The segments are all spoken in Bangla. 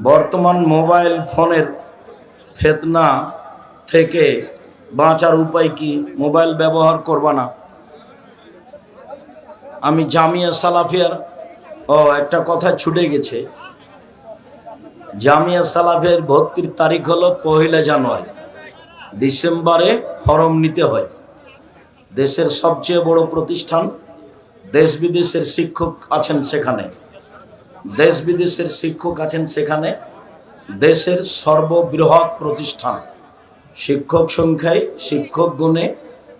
বর্তমান মোবাইল ফোনের ফিতনা থেকে বাঁচার উপায় কি? মোবাইল ব্যবহার করবা না। আমি জামিয়া সালাফিয়ার একটা কথা ছুটে গেছে। জামিয়া সালাফিয়ার ভর্তির তারিখ হলো 1 জানুয়ারি। ডিসেম্বরে ফর্ম নিতে হয়। দেশের সবচেয়ে বড় প্রতিষ্ঠান, দেশ বিদেশের শিক্ষক আছেন সেখানে, দেশ বিদেশের শিক্ষক আছেন সেখানে। দেশের সর্ববৃহৎ প্রতিষ্ঠান। শিক্ষক সংখ্যায়, শিক্ষক গুণে,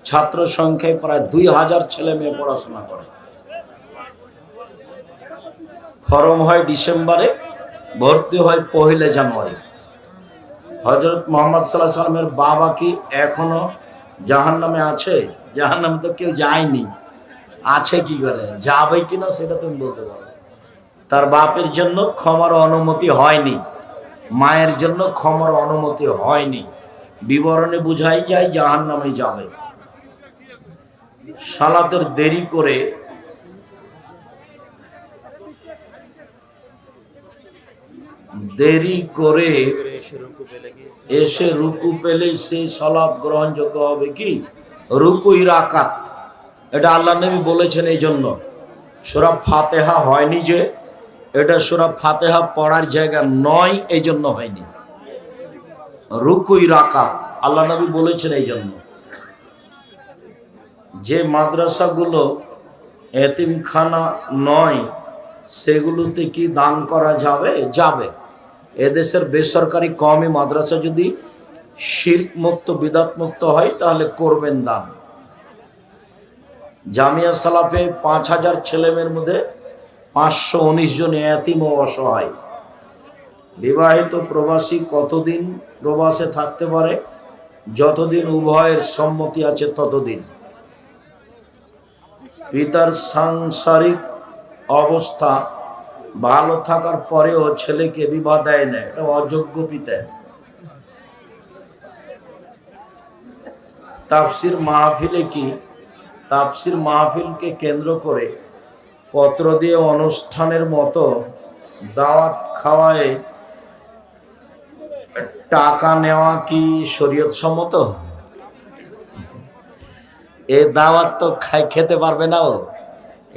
ছাত্র সংখ্যায় প্রায় 2000 ছেলে মেয়ে পড়াশোনা করে। ফর্ম হয় ডিসেম্বরে, ভর্তি হয় 1 জানুয়ারি। হযরত মুহাম্মদ সাল্লাল্লাহু আলাইহি সাল্লামের বাবা কি এখনো জাহান্নামে আছে? জাহান্নামে তো কেউ যায়নি, আছে কি করে? যাবে কিনা সেটা তুমি বলতে পারো। তার বাপের জন্য ক্ষমার অনুমতি হয়নি, মায়ের জন্য ক্ষমার অনুমতি হয়নি। বিবরণে বুঝাই যায় জাহান্নামে যাবে। সালাতের দেরি করে এসে রুকু পেলে সে সালাত গ্রহণযোগ্য হবে কি? রুকুই রাকাত, এটা আল্লাহ নবী বলেছেন। এই জন্য সূরা ফাতিহা হয়নি, যে এটা সূরা ফাতিহা পড়ার জায়গা নয়, এই জন্য হয়নি। রুকুই রাকাত আল্লাহ নবী বলেছেন। এই জন্য যে মাদ্রাসাগুলো এতিমখানা নয় সেগুলোতে কি দান করা যাবে? যাবে। এদেশের বেসরকারি কওমি মাদ্রাসা যদি শিরক মুক্ত, বিদআত মুক্ত হয় তাহলে করবেন দান। জামিয়া সালাফে 5000 ছেলেমেয়ের মধ্যে 519 জন এতিম ও অসহায়। বিবাহিত প্রবাসী কতদিন প্রবাসে থাকতে পারে? যতদিন উভয়ের সম্মতি আছে ততদিন। পিতার সাংসারিক অবস্থা ভালো থাকার পরেও ছেলেকে বিবাহ দেয় না, এটা অযোগ্য পিতা। তাফসির মাহফিলে কি? তাফসির মাহফিলকে কেন্দ্র করে পত্র দিয়ে অনুষ্ঠানের মতো দাওয়াত খাওয়ায় টাকা নেওয়া কি শরীয়ত সম্মত? এ দাওয়াত তো খেতে পারবে না ও,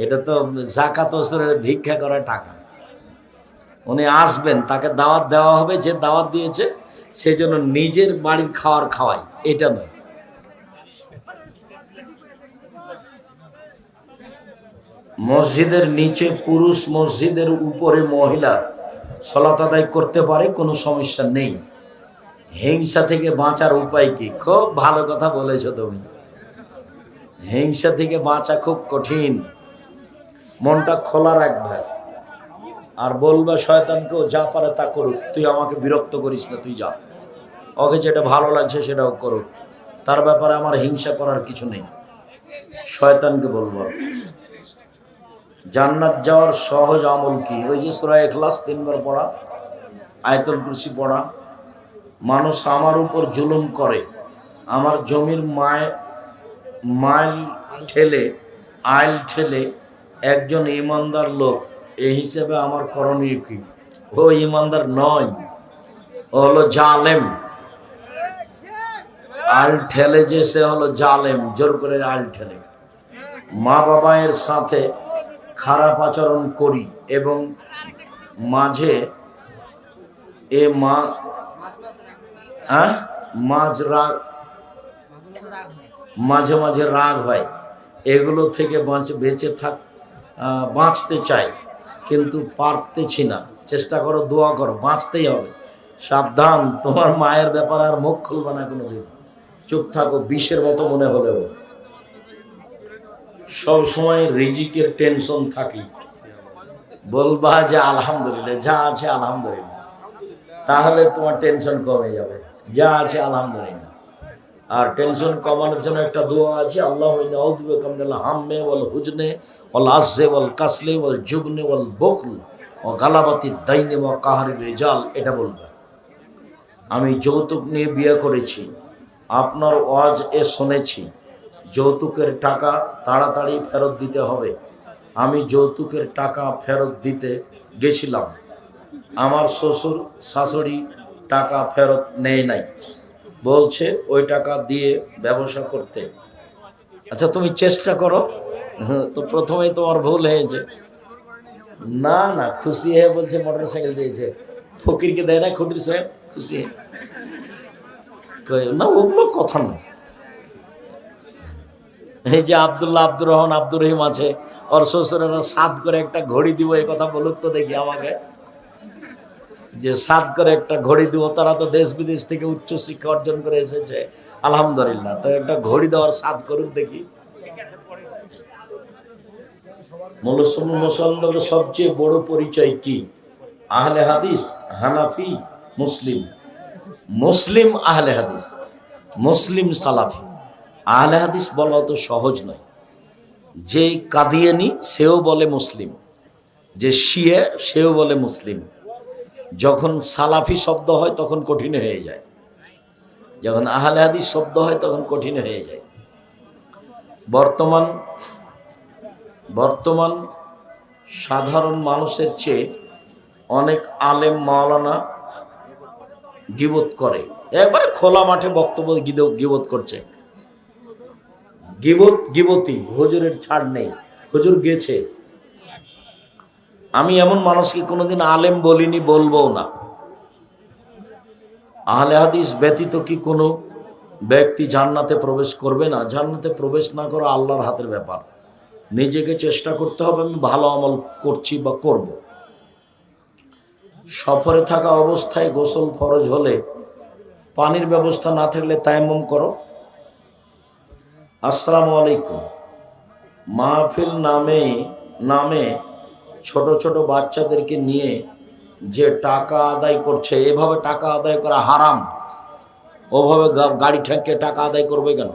এটা তো যাকাত ওসরের ভিক্ষা করা টাকা। উনি আসবেন, তাকে দাওয়াত দেওয়া হবে, যে দাওয়াত দিয়েছে সেই জন্য নিজের বাড়ির খাওয়ার খাওয়াই, এটা নয়। মসজিদের নিচে পুরুষ, মসজিদের উপরে মহিলা সালাত আদায় করতে পারে, কোনো সমস্যা নেই। হিংসা থেকে বাঁচার উপায় কি? খুব ভালো কথা বলেছো তুমি। হিংসা থেকে বাঁচা খুব কঠিন। মনটা খোলা রাখবে আর বলবে শয়তানকেও যা পারে তা করুক, তুই আমাকে বিরক্ত করিস না, তুই যা, ওকে যেটা ভালো লাগছে সেটাও করুক, তার ব্যাপারে আমার হিংসা করার কিছু নেই। শয়তানকে বলবো। জান্নাত যাওয়ার সহজ আমল কি? ওই যে সূরা ইখলাস 3 বার পড়া, আয়াতুল কুরসি পড়া। মানুষ আমার উপর জুলুম করে, আমার জমির আইল ঠেলে একজন ইমানদার লোক, এই হিসেবে আমার করণীয় কি? ও ইমানদার নয়, ও হলো জালেম। আইল ঠেলে যে সে হলো জালেম, জোর করে আইল ঠেলে। মা বাবার সাথে খারাপ আচরণ করি এবং মাঝে মাঝে রাগ হয়, এগুলো থেকে বাঁচতে চাই কিন্তু পারতেছি না। চেষ্টা করো, দোয়া করো, বাঁচতেই হবে। সাবধান, তোমার মায়ের ব্যাপারে আর মুখ খুলবে না কোনোদিন। চুপ থাকো, বিষের মতো মনে হলেও। সব সময় রিজিকের টেনশন থাকি, বলবা যে আলহামদুলিল্লাহ, যা আছে আলহামদুলিল্লাহ, তাহলে তোমার টেনশন কমে যাবে। যা আছে আলহামদুলিল্লাহ। আর টেনশন কমানোর জন্য একটা দোয়া আছে, আল্লাহুম্মা আউযু বিকা মিনাল হাম্মি ওয়াল হুজনি ওয়াল আজজি ওয়াল কাসলি ওয়াল জুবনি ওয়াল বুখল ওয়া গালাবাতিদ দাইনি ওয়া কাহরির রিজাল। এটা বলবে। আমি যৌতুক নিয়ে বিয়ে করেছি, আপনার ওয়াজ শুনেছি, যৌতুকের টাকা তাড়াতাড়ি ফেরত দিতে হবে। আমি যৌতুকের টাকা ফেরত দিতে গেছিলাম, আমার শ্বশুর শাশুড়ি টাকা ফেরত নেয় নাই, বলছে ওই টাকা দিয়ে ব্যবসা করতে। আচ্ছা তুমি চেষ্টা করো। তো প্রথমেই তোমার ভুল হয়েছে। না না, খুশি হয়ে বলছে মোটরসাইকেল দিয়েছে, ফকিরকে দেয় না খুটির সাহেব খুশি হয়ে। না ওগুলো কথা না। এই যে আব্দুল্লাহ, আব্দুর রহমান, আব্দুর রহিম আছে, ওর শ্বশুরেরা সাত করে একটা ঘড়ি দিব, এই কথা বলুক তো দেখি আমাকে, যে সাত করে একটা ঘড়ি দিব। তারা তো দেশ বিদেশ থেকে উচ্চ শিক্ষা অর্জন করে এসেছে, আলহামদুলিল্লাহ। তো একটা ঘড়ি দেওয়ার সাত করুক দেখি। মুসলমানদের সবচেয়ে বড় পরিচয় কি? আহলে হাদিস, হানাফি, মুসলিম। মুসলিম আহলে হাদিস, মুসলিম সালাফি। আহলে হাদিস বলা তো সহজ নয়। যে কাদিয়ানি সেও বলে মুসলিম, যে শিয়া সেও বলে মুসলিম। যখন সালাফি শব্দ হয় তখন কঠিন হয়ে যায়, যখন আহলে হাদিস শব্দ হয় তখন কঠিন হয়ে যায়। বর্তমান সাধারণ মানুষের চেয়ে অনেক আলেম মাওলানা গীবত করে, একবারে খোলা মাঠে বক্তব্য গীবত করছে। গীবতি হুজুরের ছাড় নেই, হুজুর গেছে। আমি এমন মানুষকে কোনোদিন আলেম বলিনি, বলবো না। আহলে হাদিস ব্যতীত কি কোনো ব্যক্তি জান্নাতে প্রবেশ করবে না? জান্নাতে প্রবেশ না করা আল্লাহর হাতের ব্যাপার। নিজেকে চেষ্টা করতে হবে, আমি ভালো আমল করছি বা করব। সফরে থাকা অবস্থায় গোসল ফরজ হলে পানির ব্যবস্থা না থাকলে তায়াম্মুম করো। আসসালামু আলাইকুম। মাহফিল নামে ছোট ছোট বাচ্চাদেরকে নিয়ে যে টাকা আদায় করছে, এভাবে টাকা আদায় করা হারাম। ওভাবে গাড়ি ঠেকে টাকা আদায় করবে কেন?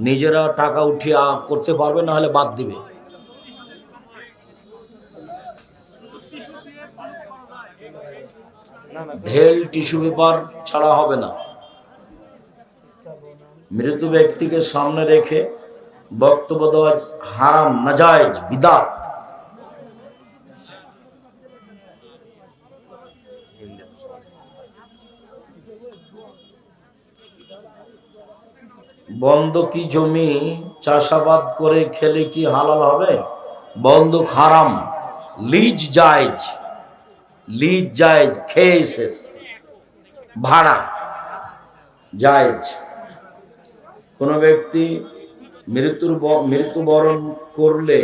নিজেরা টাকা উঠিয়ে করতে পারবে, না হলে বাদ দিবে। ঢেল টিস্যু পেপার ছাড়া হবে না। মৃত ব্যক্তিকে সামনে রেখে বক্তব্য দেওয়া হারাম, নাজায়েজ, বিদআত। বন্ধকি জমি চাষাবাদ করে খেলে কি হালাল হবে? বন্ধক হারাম। লিজ জায়েজ, লিজ জায়েজ, খেয়ে শেষ। ভাড়া জায়েজ। কোনো ব্যক্তি মৃত্যুবরণ করলে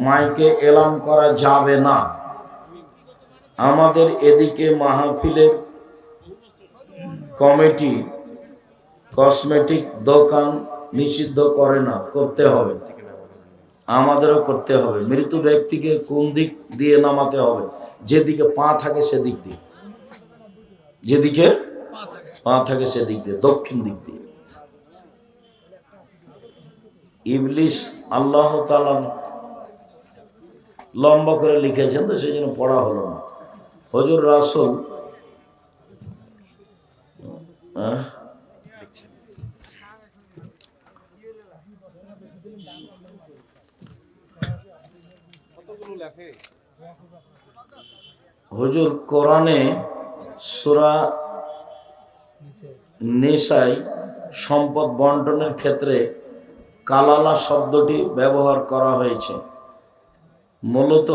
মাইকে এলান করা যাবে না। আমাদের এদিকে মাহফিলের কমিটি কসমেটিক দোকান নিষিদ্ধ করে না, করতে হবে, আমাদেরও করতে হবে। মৃত ব্যক্তিকে কোন দিক দিয়ে নামাতে হবে? যেদিকে পা থাকে সেদিক দিয়ে, যেদিকে পা থাকে সেদিক দিয়ে, দক্ষিণ দিক দিয়ে। ইবলিস আল্লাহ তাআলা লম্বা করে লিখেছেন, তো সেই জন্য পড়া হলো না। হুজুর রাসূল হুজুর কোরআনে সূরা নিসায় সম্পদ বন্টনের ক্ষেত্রে কালালা শব্দটি ব্যবহার করা হয়েছে। মূলত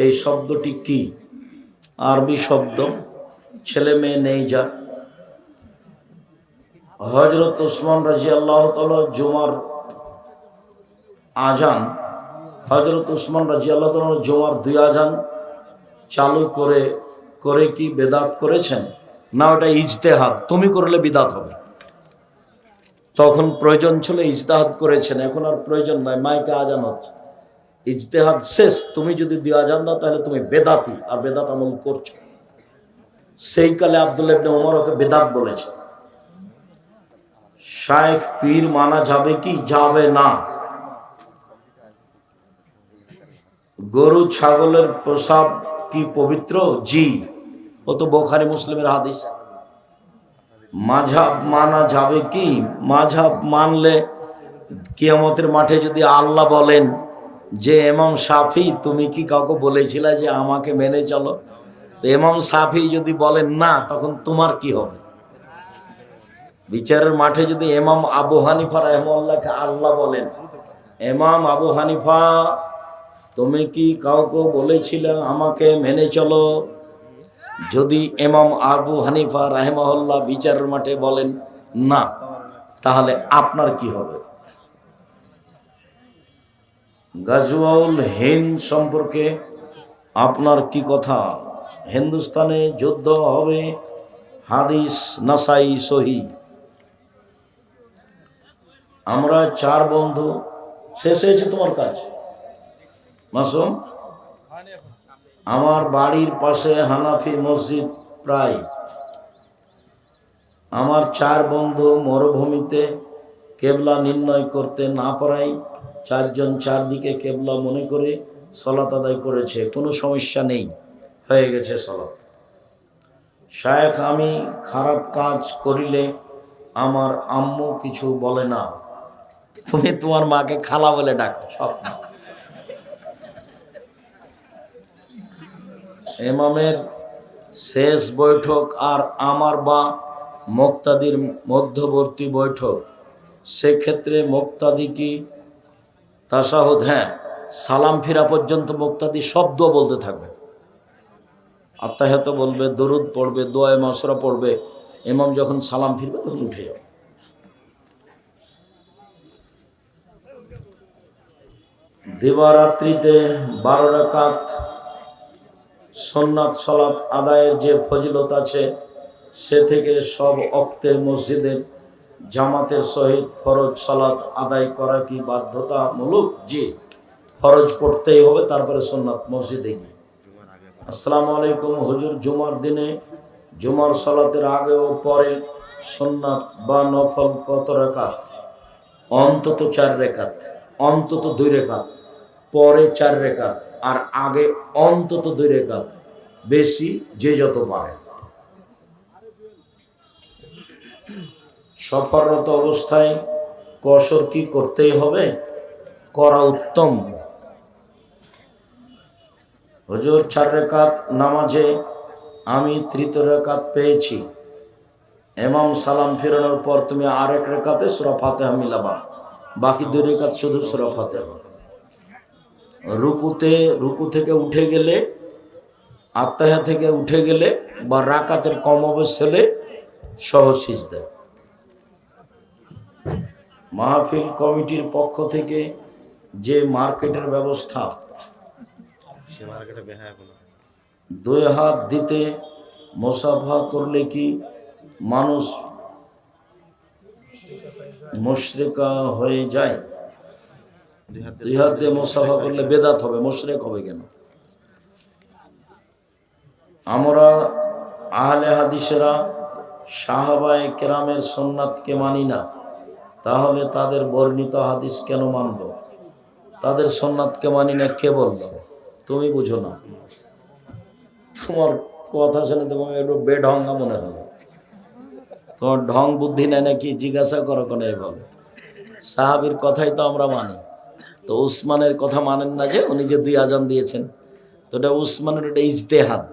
এই শব্দটি কি? আরবি শব্দ, ছেলে মেয়ে নেই যার। হযরত উসমান রাদিয়াল্লাহু তাআলা জুমার আজান, হযরত উসমান রাদিয়াল্লাহু তাআলা জুমার 2 আজান চালু করে কি বেদাত করেছেন? না, ওটা ইজতেহাদ। তুমি করলে বিদাত হবে। তখন প্রয়োজন ছিল, ইজতেহাদ করেছেন, এখন আর প্রয়োজন নাই, মাইকে আজান হচ্ছে, ইজতেহাদ শেষ। তুমি যদি 2 আজান দাও তাহলে তুমি বেদাতি, আর বেদাত আমল করছো। সেই কালে আব্দুল্লাহ ইবনে ওমর ওকে বেদাত বলেছে। শায়েখ পীর মানা যাবে কি? যাবে না। গরু ছাগলের প্রসাব কি পবিত্র? জি, ও তো বুখারী মুসলিমের হাদিস। মাযহাব মানা যাবে কি? মাযহাব মানলে কিয়ামতের মাঠে যদি আল্লাহ বলেন যে ইমাম শাফি তুমি কি কাউকে বলেছিলে যে আমাকে মেনে চলো? তো ইমাম শাফি যদি বলেন না, তখন তোমার কি হবে? বিচারের মাঠে যদি ইমাম আবু হানিফা রাহিমাহুল্লাহকে আল্লাহ বলেন, ইমাম আবু হানিফা, তুমি কি কাউকে বলেছিলে আমাকে মেনে চলো? যদি ইমাম আবু হানিফা রাহিমাহুল্লাহ বিচারের মাঠে বলেন না, তাহলে আপনার কি হবে? গাজওয়াউল হিন্দ সম্পর্কে আপনার কি কথা? হিন্দুস্তানে যুদ্ধ হবে, হাদিস নাসাই সহি। আমরা 4 বন্ধু। শেষ হয়েছে তোমার কাজ মাসুম? আমার বাড়ির পাশে হানাফি মসজিদ প্রায়। আমার 4 বন্ধু মরুভূমিতে কেবলা নির্ণয় করতে না পারায় 4 জন 4 দিকে কেবলা মনে করে সালাত আদায় করেছে। কোনো সমস্যা নেই, হয়ে গেছে সালাত। শায়েখ, আমি খারাপ কাজ করিলে আমার আম্মু কিছু বলে না? তুমি তোমার মাকে খালা বলে ডাকো সব। ইমামের শেষ বৈঠক আর আমার বা মুক্তাদির মধ্যবর্তী বৈঠক, সেক্ষেত্রে মুক্তাদি কি তাশাহুদ? হ্যাঁ, সালাম ফিরা পর্যন্ত মুক্তাদি শব্দ বলতে থাকবে, আত্তাহিয়াত বলবে, দরুদ পড়বে, দোয়া মাসরা পড়বে। ইমাম যখন সালাম ফিরবে তখন উঠে যাবে। দিবারাত্রিতে 12 রাকাত সুন্নাত সালাত আদায়ের যে ফজিলত আছে, সে থেকে সব ওক্তে মসজিদের জামাতের সহিত ফরজ সালাত আদায় করা কি বাধ্যতামূলক? জি, ফরজ পড়তেই হবে, তারপরে সুন্নাত মসজিদে গিয়ে। আসসালামু আলাইকুম হুজুর, জুমার দিনে জুমার সালাতের আগে ও পরে সুন্নাত বা নফল কত রাকাত? অন্তত 4 রাকাত, অন্তত 2 রাকাত, পরে 4 রাকাত, আর আগে অন্তত 2 রাকাত, বেশি যে যত পারে। সফররত অবস্থায় কসর কি করতেই হবে? করা উত্তম। হুজুর, 4 রাকাত নামাজে আমি 3য় রাকাত পেয়েছি, ইমাম সালাম ফিরানোর পর তুমি আরেক রাকাতে সূরা ফাতিহা মিলাবা, বাকি 2 রাকাত শুধু সূরা ফাতিহা। রুকু থেকে উঠে গেলে, আত্তাহিয়া থেকে উঠে গেলে বা রাকাতের কম অবস্থা হলে সহজ সিজদা। মাহফিল কমিটির পক্ষ থেকে যে মার্কেটের ব্যবস্থা, 2 হাত দিতে মুসাফা করলে কি মানুষ মুশরিকা হয়ে যায়? 2 হাত দিয়ে মুসাফা করলে বেদাত হবে, মুশরিক হবে কেন? আমরা আহলে হাদিসেরা সাহাবায়ে কেরামের সুন্নাতকে মানি না, তাহলে তাদের বর্ণিত হাদিস কেন মানব? তাদের সুন্নাতকে মানি না কে বলল? তুমি বুঝো না। তোমার কথা শুনে তোমার একটু বেঢঙ্গা মনে হলো। তোমার ঢং বুদ্ধি নেয় নাকি জিজ্ঞাসা করো কেন এইভাবে? সাহাবীর কথাই তো আমরা মানি। তো উসমানের কথা মানেন না যে উনি যে 2 আজান দিয়েছেন, তো এটা উসমানের এটা ইজতেহাদ,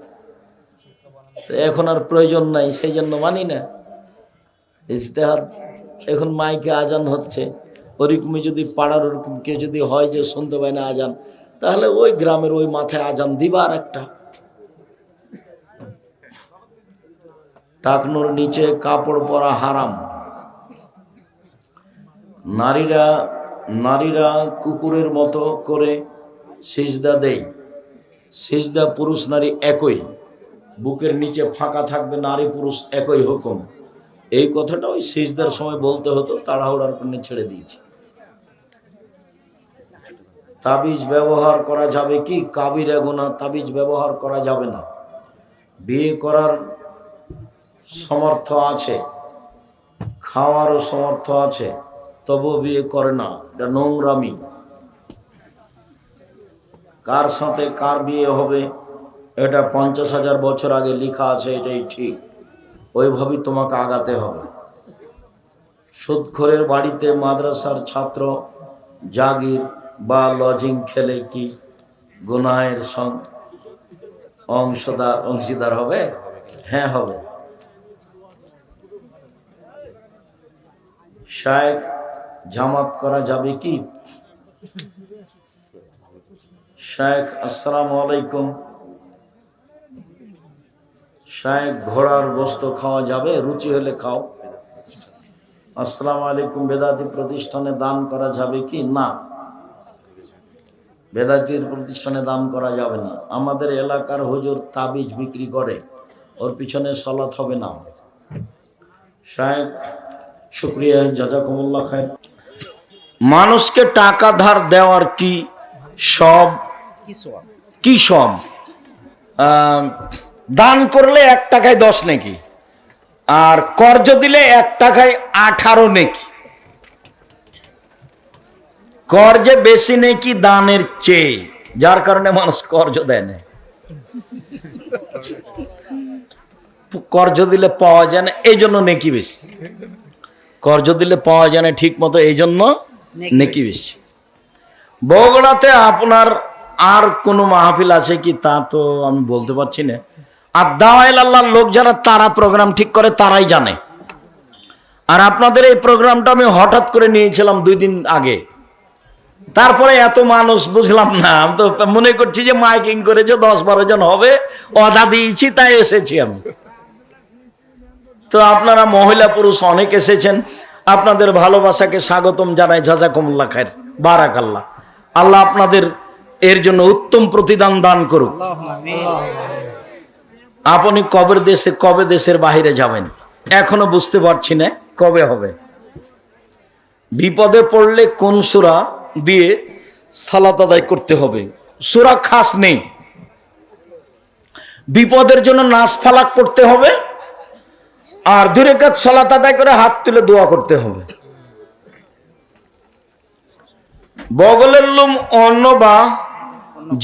তো এখন আর প্রয়োজন নাই, সেই জন্য মানি না। ইজতেহাদ। এখন মাইকে আজান হচ্ছে, ওরকমই যদি পাড়ার ওরকম কেউ যদি হয় যে শুনতে পায় না আজান, তাহলে ওই গ্রামের ওই মাথায় আজান দিবা আর একটা। টাকনুর নিচে কাপড় পরা হারাম। নারীরা কুকুরের মতো করে সিজদা দেয়। সিজদা পুরুষ নারী একই, বুকের নিচে ফাঁকা থাকবে, নারী পুরুষ একই হুকুম। এই কথাটা ওই সিজদার সময় বলতে হতো, তাড়াহুড়ার জন্য ছেড়ে দিয়েছি। তাবিজ ব্যবহার করা যাবে কি? কাবিরা গুনাহ, তাবিজ ব্যবহার করা যাবে না। বিয়ে করার সমর্থ আছে, খাওয়ারও সমর্থ আছে, তবু বিয়ে করে না, এটা নোংরামি। কার সাথে কার বিয়ে হবে এটা 50,000 বছর আগে লেখা আছে, এটাই ঠিক, ওইভাবেই তোমাকে আগাতে হবে। সুদখোরের বাড়িতে মাদ্রাসার ছাত্র জাগির বা লজিং খেলে কি গুনাহের অংশীদার হবে? হ্যাঁ হবে। শায়েখ জামাত করা যাবে কি? শায়েখ আসসালামু আলাইকুম। শায়েখ ঘোড়ার গোশত খাওয়া যাবে? রুচি হলে খাও। আসসালামু আলাইকুম, বেদাতি প্রতিষ্ঠানে দান করা যাবে কি? না, বেদাতির প্রতিষ্ঠানে দান করা যাবে না। আমাদের এলাকার হুজুর তাবিজ বিক্রি করে, ওর পিছনে সলাত হবে না। শায়েখ শুকরিয়া, জাযাকুমুল্লাহ খায়ের। মানুষকে টাকা ধার দেওয়ার কি সব কি সব? দান করলে 1 টাকায় 10 নেকি, আর কর্জ দিলে 1 টাকায় 18 নেকি। কর্জে বেশি নেকি দানের চেয়ে, যার কারণে মানুষ কর্জ দেয় না। কর্জ দিলে পাওয়া যায় না, এই জন্য নেকি বেশি। কর্জ দিলে পাওয়া যায় না ঠিক মতো, এই জন্য নেকি বেশি। বগুড়াতে আপনার আর কোনো মাহফিল আছে কি তা তো আমি বলতে পারছি না। আর দাওয়াইল আল্লাহর লোক যারা, তারা প্রোগ্রাম ঠিক করে, তারাই জানে। আর আপনাদের এই প্রোগ্রামটা আমি হঠাৎ করে নিয়েছিলাম 2 দিন আগে, তারপরে এত মানুষ বুঝলাম না। আমি তো মনে করছি যে মাইকিং করেছে, 10-12 জন হবে, অদা দিয়েছি, তাই এসেছি আমি। তো আপনারা মহিলা পুরুষ অনেক এসেছেন, আপনাদের ভালোবাসাকে স্বাগতম জানাই। জাযাকুমুল্লাহ খায়ের, বারাকাল্লাহ। আল্লাহ আপনাদের এর জন্য উত্তম প্রতিদান দান করুক। আপনি কবে দেশের বাইরে যাবেন এখনো বুঝতে পারছি না, কবে হবে। বিপদে পড়লে কোন সূরা দিয়ে সালাত আদায় করতে হবে? সূরা খাস নেই। বিপদের জন্য নাস ফালাক পড়তে হবে, আর 2 রাকাত সালাত আদায় করে হাত তুলে দোয়া করতে হবে। বগলের লোম অন্য বা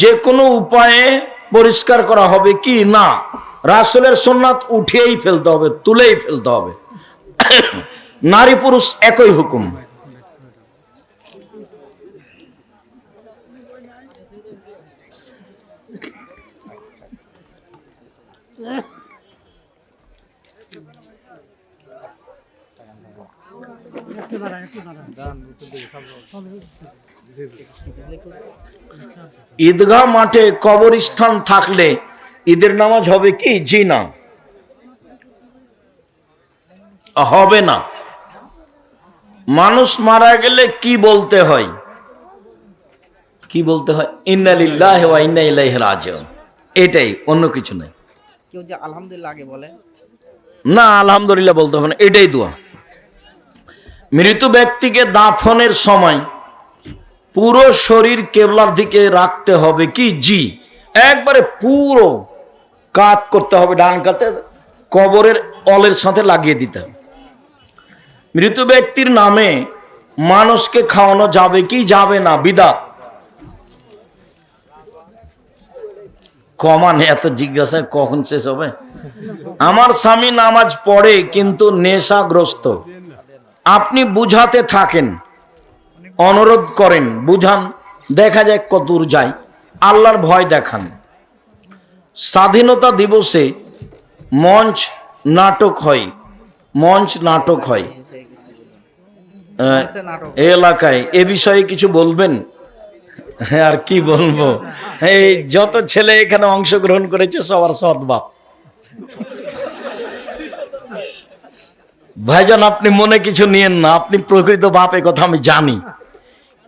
যে কোনো উপায়ে পরিষ্কার করা হবে কি? না, রাসূলের সুন্নাত উঠিয়েই ফেলতে হবে, তুলেই ফেলতে হবে। নারী পুরুষ একই হুকুম। ঈদগাহ মাঠে কবরস্থান থাকলে ঈদের নামাজ হবে কি? জি না, হবে না। মানুষ মারা গেলে কি বলতে হয়? কি বলতে হয়? ইন্না লিল্লাহি ওয়া ইন্না ইলাইহি রাজিউন, এটাই, অন্য কিছু নয়। কেউ যে আলহামদুলিল্লাহ আগে বলে না, আলহামদুলিল্লাহ বলতে হবে না, এটাই দোয়া। মৃত ব্যক্তিকে দাফনের সময় পুরো শরীর কেবলার দিকে রাখতে হবে কি? জি, একবারে পুরো কাত করতে হবে, ডান কাতে কবরের অলের সাথে লাগিয়ে দিতে হবে। মৃত ব্যক্তির নামে মানুষকে খাওয়ানো যাবে কি? যাবে না, বিদআত। কমান এত জিজ্ঞাসা কখন শেষ হবে? আমার স্বামী নামাজ পড়ে কিন্তু নেশাগ্রস্ত, আপনি বুঝাতে থাকেন, অনুরোধ করেন, বুঝান, দেখা যায় কতদূর যায়, আল্লাহর ভয় দেখান। স্বাধীনতা দিবসে মঞ্চ নাটক হয় এই এলাকায়, এ বিষয়ে কিছু বলবেন? আর কি বলবো, এই যত ছেলে এখানে অংশগ্রহণ করেছে সবার সৎ বাপ। ভাইজান, আপনি মনে কিছু নিয়েন না, আপনি প্রকৃত বাপ, এ কথা আমি জানি,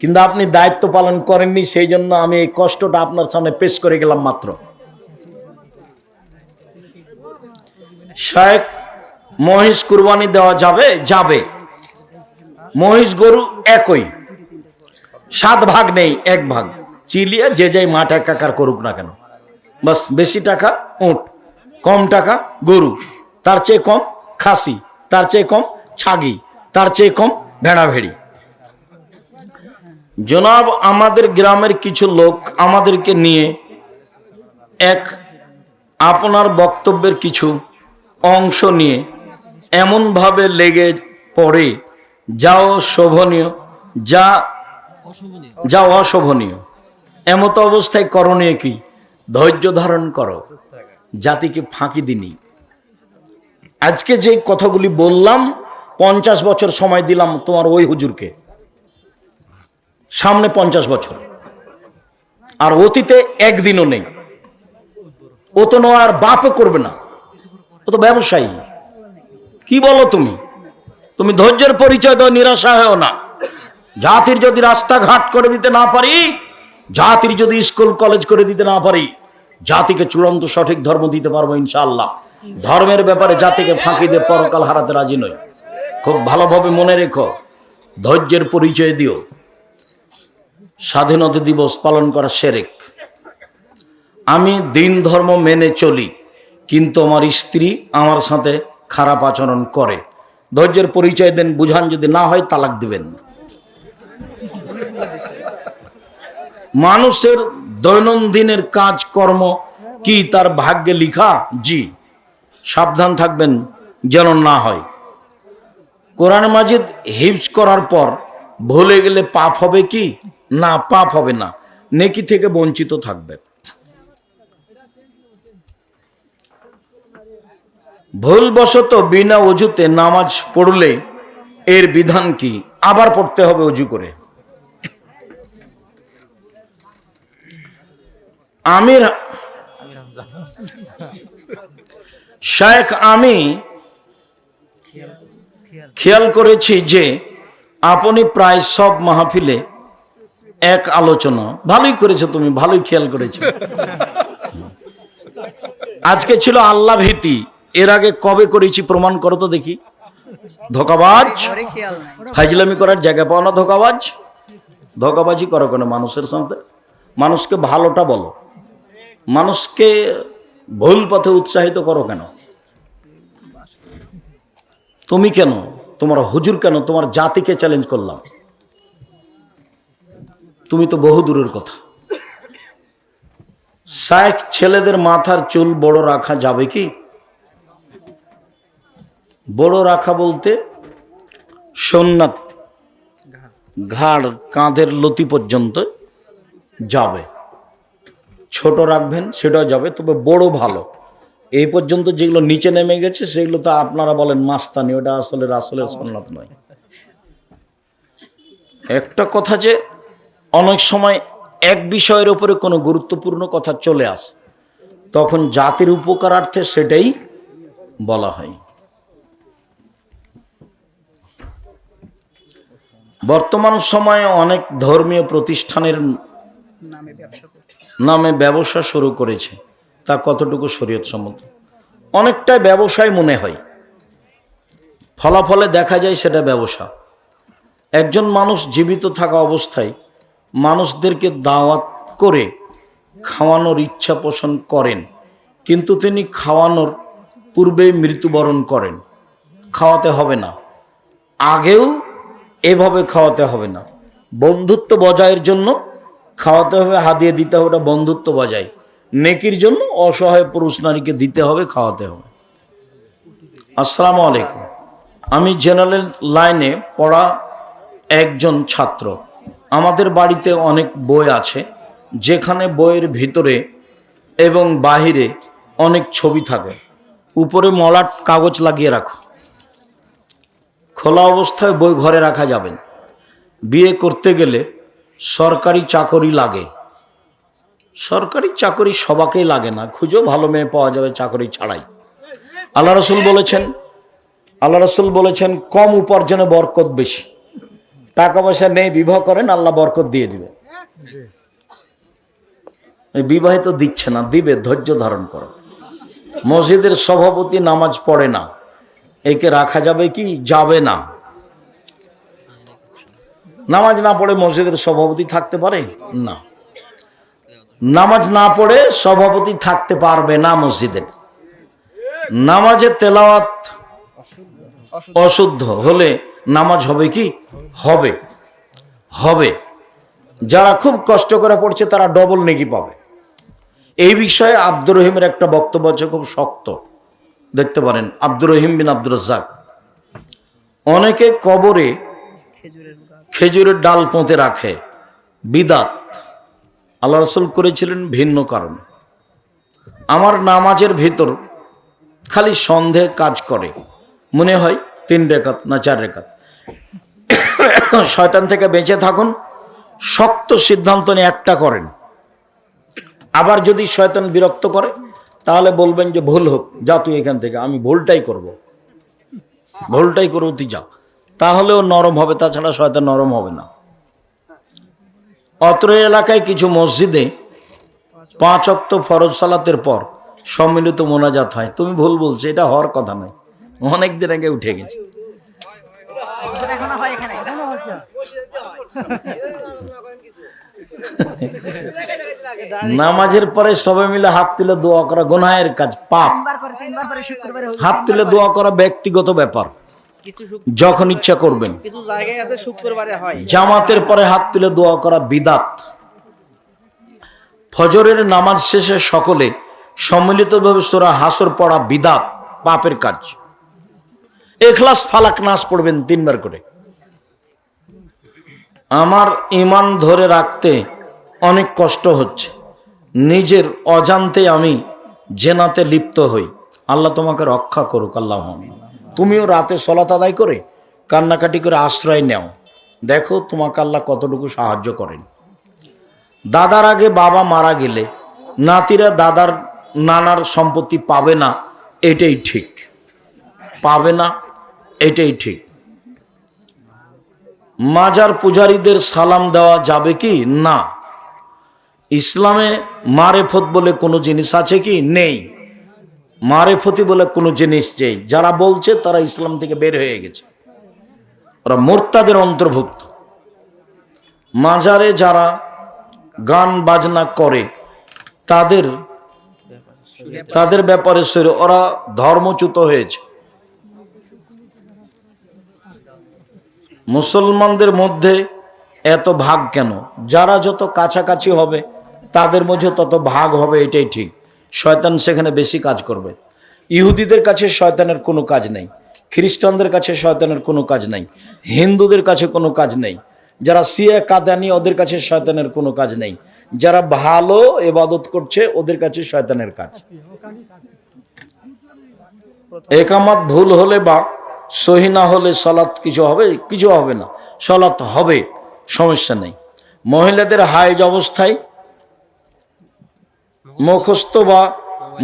কিন্তু আপনি দায়িত্ব পালন করেননি, সেই জন্য আমি এই কষ্টটা আপনার সামনে পেশ করে গেলাম মাত্র। শায়েখ, মহিষ কুরবানি দেওয়া যাবে? যাবে। মহিষ গরু একই, 7 ভাগ নেই, 1 ভাগ চিলিয়ে যে যাই মাঠ একাকার করুক না কেন, বাস। বেশি টাকা উট, কম টাকা গরু, তার চেয়ে কম খাসি, তার চেয়ে কম ছাগি, তার চেয়ে কম ভেড়া ভেড়ি। জনাব, আমাদের গ্রামের কিছু লোক আমাদেরকে নিয়ে আপনার বক্তব্যের কিছু অংশ নিয়ে এমনভাবে লেগে পড়ে যাও শোভনীয়, যা অশোভনীয়। এমত অবস্থায় করণীয় কি? ধৈর্য ধারণ করো, জাতিকে ফাঁকি দিনি। আজকে যে কথাগুলি বললাম 50 বছর সময় দিলাম তোমার ওই হুজুরকে, সামনে 50 বছর, আর অতীতে একদিনও নেই। ও তো আর বাপও করবে না, ও তো ব্যবসায়ী। কি বলো তুমি? তুমি ধৈর্যের পরিচয় দাও, নিরাশা হও না। জাতির যদি রাস্তাঘাট করে দিতে না পারি, জাতির যদি স্কুল কলেজ করে দিতে না পারি, জাতিকে চূড়ান্ত সঠিক ধর্ম দিতে পারবো ইনশাআল্লাহ। ধর্মের ব্যাপারে জাতিকে ফাঁকি দিয়ে পরকাল হারাতে রাজি নই। খুব ভালোভাবে মনে রেখো, ধৈর্যের পরিচয় দিও। স্বাধীনতা দিবস পালন করা শিরক। আমি দিন ধর্ম মেনে চলি, কিন্তু আমার স্ত্রী আমার সাথে খারাপ আচরণ করে। ধৈর্যের পরিচয় দেন, বুঝান, যদি না হয় তালাক দিবেন। মানুষের দৈনন্দিনের কাজকর্ম কি তার ভাগ্যে লিখা? জি, সাবধান থাকবেন যেন না হয়। কোরআন মাজিদ হিফজ করার পর ভুলে গেলে পাপ হবে কি? না, পাপ হবে না, নেকি থেকে বঞ্চিত থাকবে। ভুলবশত বিনা অজুতে নামাজ পড়লে এর বিধান কি? আবার পড়তে হবে অজু করে। আমির শেখ, আমি খেয়াল করেছি যে আপনি প্রায় সব মাহফিলে এক আলোচনা। ভালোই করেছো তুমি, ভালোই খেয়াল করেছো। আজকে ছিল আল্লাহ ভীতি, এর আগে কবে করেছি প্রমাণ করো তো দেখি। ধোকাবাজ, ফাইজলামি করার জায়গা পাও না। ধোকাবাজ, ধোকাবাজি করো কেন মানুষের সাথে? মানুষকে ভালোটা বলো, মানুষকে ভুল পথে উৎসাহিত করো কেন? তুমি কেন, তোমার হুজুর কেন, তোমার জাতিকে চ্যালেঞ্জ করলাম। তুমি তো বহু দূরের কথা। শেখ, ছেলেদের মাথার চুল বড় রাখা যাবে কি? বড় রাখা বলতে সুন্নাত, ঘাড় কাঁধের লতি পর্যন্ত যাবে। ছোট রাখবেন সেটাও যাবে, তবে বড় ভালো। এই পর্যন্ত যেগুলো নিচে নেমে গেছে সেগুলো তো আপনারা বলেন মাস্তানি, ওটা আসলে রাসূলের সুন্নাত নয়। একটা কথা যে অনেক সময় এক বিষয়ের উপরে কোনো গুরুত্বপূর্ণ কথা চলে আসে, তখন জাতির উপকারার্থে সেটাই বলা হয়। বর্তমান সময়ে অনেক ধর্মীয় প্রতিষ্ঠানের নামে ব্যবসা শুরু করেছে, তা কতটুকু শরীয়ত সম্মত? অনেকটাই ব্যবসায় মনে হয়, ফলাফলে দেখা যায় সেটা ব্যবসা। একজন মানুষ জীবিত থাকা অবস্থায় মানুষদেরকে দাওয়াত করে খাওয়ানোর ইচ্ছা পোষণ করেন, কিন্তু তিনি খাওয়ানোর পূর্বেই মৃত্যুবরণ করেন। খাওয়াতে হবে না, আগেও এভাবে খাওয়াতে হবে না। বন্ধুত্ব বজায়ের জন্য খাওয়াতে হবে, হাদিয়া দিতে হবে, ওটা বন্ধুত্ব বজায়। নেকির জন্য অসহায় পুরুষ নারীকে দিতে হবে, খাওয়াতে হবে। আসসালামু আলাইকুম। আমি জেনারেল লাইনে পড়া একজন ছাত্র। আমাদের বাড়িতে অনেক বই আছে, যেখানে বইয়ের ভিতরে এবং বাহিরে অনেক ছবি থাকে। উপরে মলাট কাগজ লাগিয়ে রাখো, খোলা অবস্থায় বই ঘরে রাখা যাবে। বিয়ে করতে গেলে সরকারি চাকরি লাগে। সরকারি চাকরি সবাকেই লাগে না, খুঁজো ভালো মেয়ে পাওয়া যাবে চাকরি ছাড়াই। আল্লাহ রসুল বলেছেন কম উপার্জনে বরকত বেশি। টাকা পয়সা নেই, বিবাহ করেন, আল্লাহ বরকত দিয়ে দিবে। বিবাহিত দিচ্ছে না, দিবে, ধৈর্য ধারণ করো। মসজিদের সভাপতি নামাজ পড়ে না, একে রাখা যাবে কি? যাবে না। নামাজ না পড়ে মসজিদের সভাপতি থাকতে পারে না। নামাজ না পড়ে সভাপতি থাকতে পারবে না মসজিদের। নামাজে তেলাওয়াত অশুদ্ধ হলে নামাজ হবে কি? হবে, হবে। যারা খুব কষ্ট করে পড়ছে তারা ডবল নেকি পাবে। এই বিষয়ে আব্দুর রহিমের একটা বক্তব্য আছে, খুব শক্ত, দেখতে পারেন। আব্দুর রহিম বিন আব্দুর রাজ্জাক। অনেকে কবরে খেজুরের ডাল পোঁতে রাখে, বিদাত। আল্লাহ রসুল করেছিলেন ভিন্ন কারণ। আমার নামাজের ভিতর খালি সন্দেহ কাজ করে, মনে হয় 3 রাকাত না 4 রাকাত। শয়তান থেকে বেঁচে থাকুন, শক্ত সিদ্ধান্ত নিয়ে একটা করেন। আবার যদি শয়তান বিরক্ত করে তাহলে বলবেন যে ভুল হোক, যা তুই এখান থেকে, আমি ভুলটাই করব, ভুলটাই করবো, তুই যা। তাহলেও নরম হবে, তাছাড়া শয়তান নরম হবে না। অত্র এলাকায় কিছু মসজিদে 5 ওয়াক্ত ফরজ সালাতের পর সম্মিলিত মোনাজাত হয়। তুমি ভুল বলছো, এটা হওয়ার কথা নয়, অনেকদিন আগে উঠে গেছে। এখনো হয় এখানে নামাজের পরে সবাই মিলে হাত তুলে দোয়া করা গুনাহের কাজ, পাপ। তিনবার করে শুক্রবারে হাত তুলে দোয়া করা ব্যক্তিগত ব্যাপার, কিছু যখন ইচ্ছা করবেন। কিছু জায়গায় আছে শুক্রবারে হয়। জামাতের পরে হাত তুলে দোয়া করা বিদাত। ফজরের নামাজ শেষে সকলে সম্মিলিতভাবে সূরা হাসর পড়া বিদাত, পাপের কাজ। ইখলাস ফালাক নাস পড়বেন 3 বার করে। আমার ঈমান ধরে রাখতে অনেক কষ্ট হচ্ছে, নিজের অজান্তে আমি জেনাতে লিপ্ত হই, আল্লাহ তোমাকে রক্ষা করুক, আল্লাহ। তুমিও রাতে সলাত আদায় করে কান্নাকাটি করে আশ্রয় নেও, দেখো তোমাকে আল্লাহ কতটুকু সাহায্য করেন। দাদার আগে বাবা মারা গেলে নাতিরা দাদার নানার সম্পত্তি পাবে না, এটাই ঠিক, পাবে না, এটাই ঠিক। মাজার পূজারীদের সালাম দেওয়া যাবে কি না? ইসলামে মারেফত বলে কোনো জিনিস আছে কি? নেই। মারেফতি বলে কোনো জিনিস নেই। যারা বলছে তারা ইসলাম থেকে বের হয়ে গেছে, ওরা মুরতাদের অন্তর্ভুক্ত। মাজারে যারা গান বাজনা করে তাদের ব্যাপারে ওরা ধর্মচ্যুত হয়েছে। মুসলমানদের মধ্যে এত ভাগ কেন? যারা যত কাছাকাছি হবে তাদের মধ্যে তত ভাগ হবে, এটাই ঠিক। শয়তান সেখানে বেশি কাজ করবে। ইহুদিদের কাছে শয়তানের কোনো কাজ নেই, খ্রিস্টানদের কাছে শয়তানের কোনো কাজ নেই, হিন্দুদের কাছে কোনো কাজ নেই, যারা শিয়া কাদানি ওদের কাছে শয়তানের কোনো কাজ নেই, যারা ভালো ইবাদত করছে ওদের কাছে শয়তানের কাজ। একামত ভুল হলে বা সহি না হলে সালাত কিছু হবে? কিছু হবে না, সালাত হবে, সমস্যা নেই। মহিলাদের হাইজ অবস্থায় মুখস্থ বা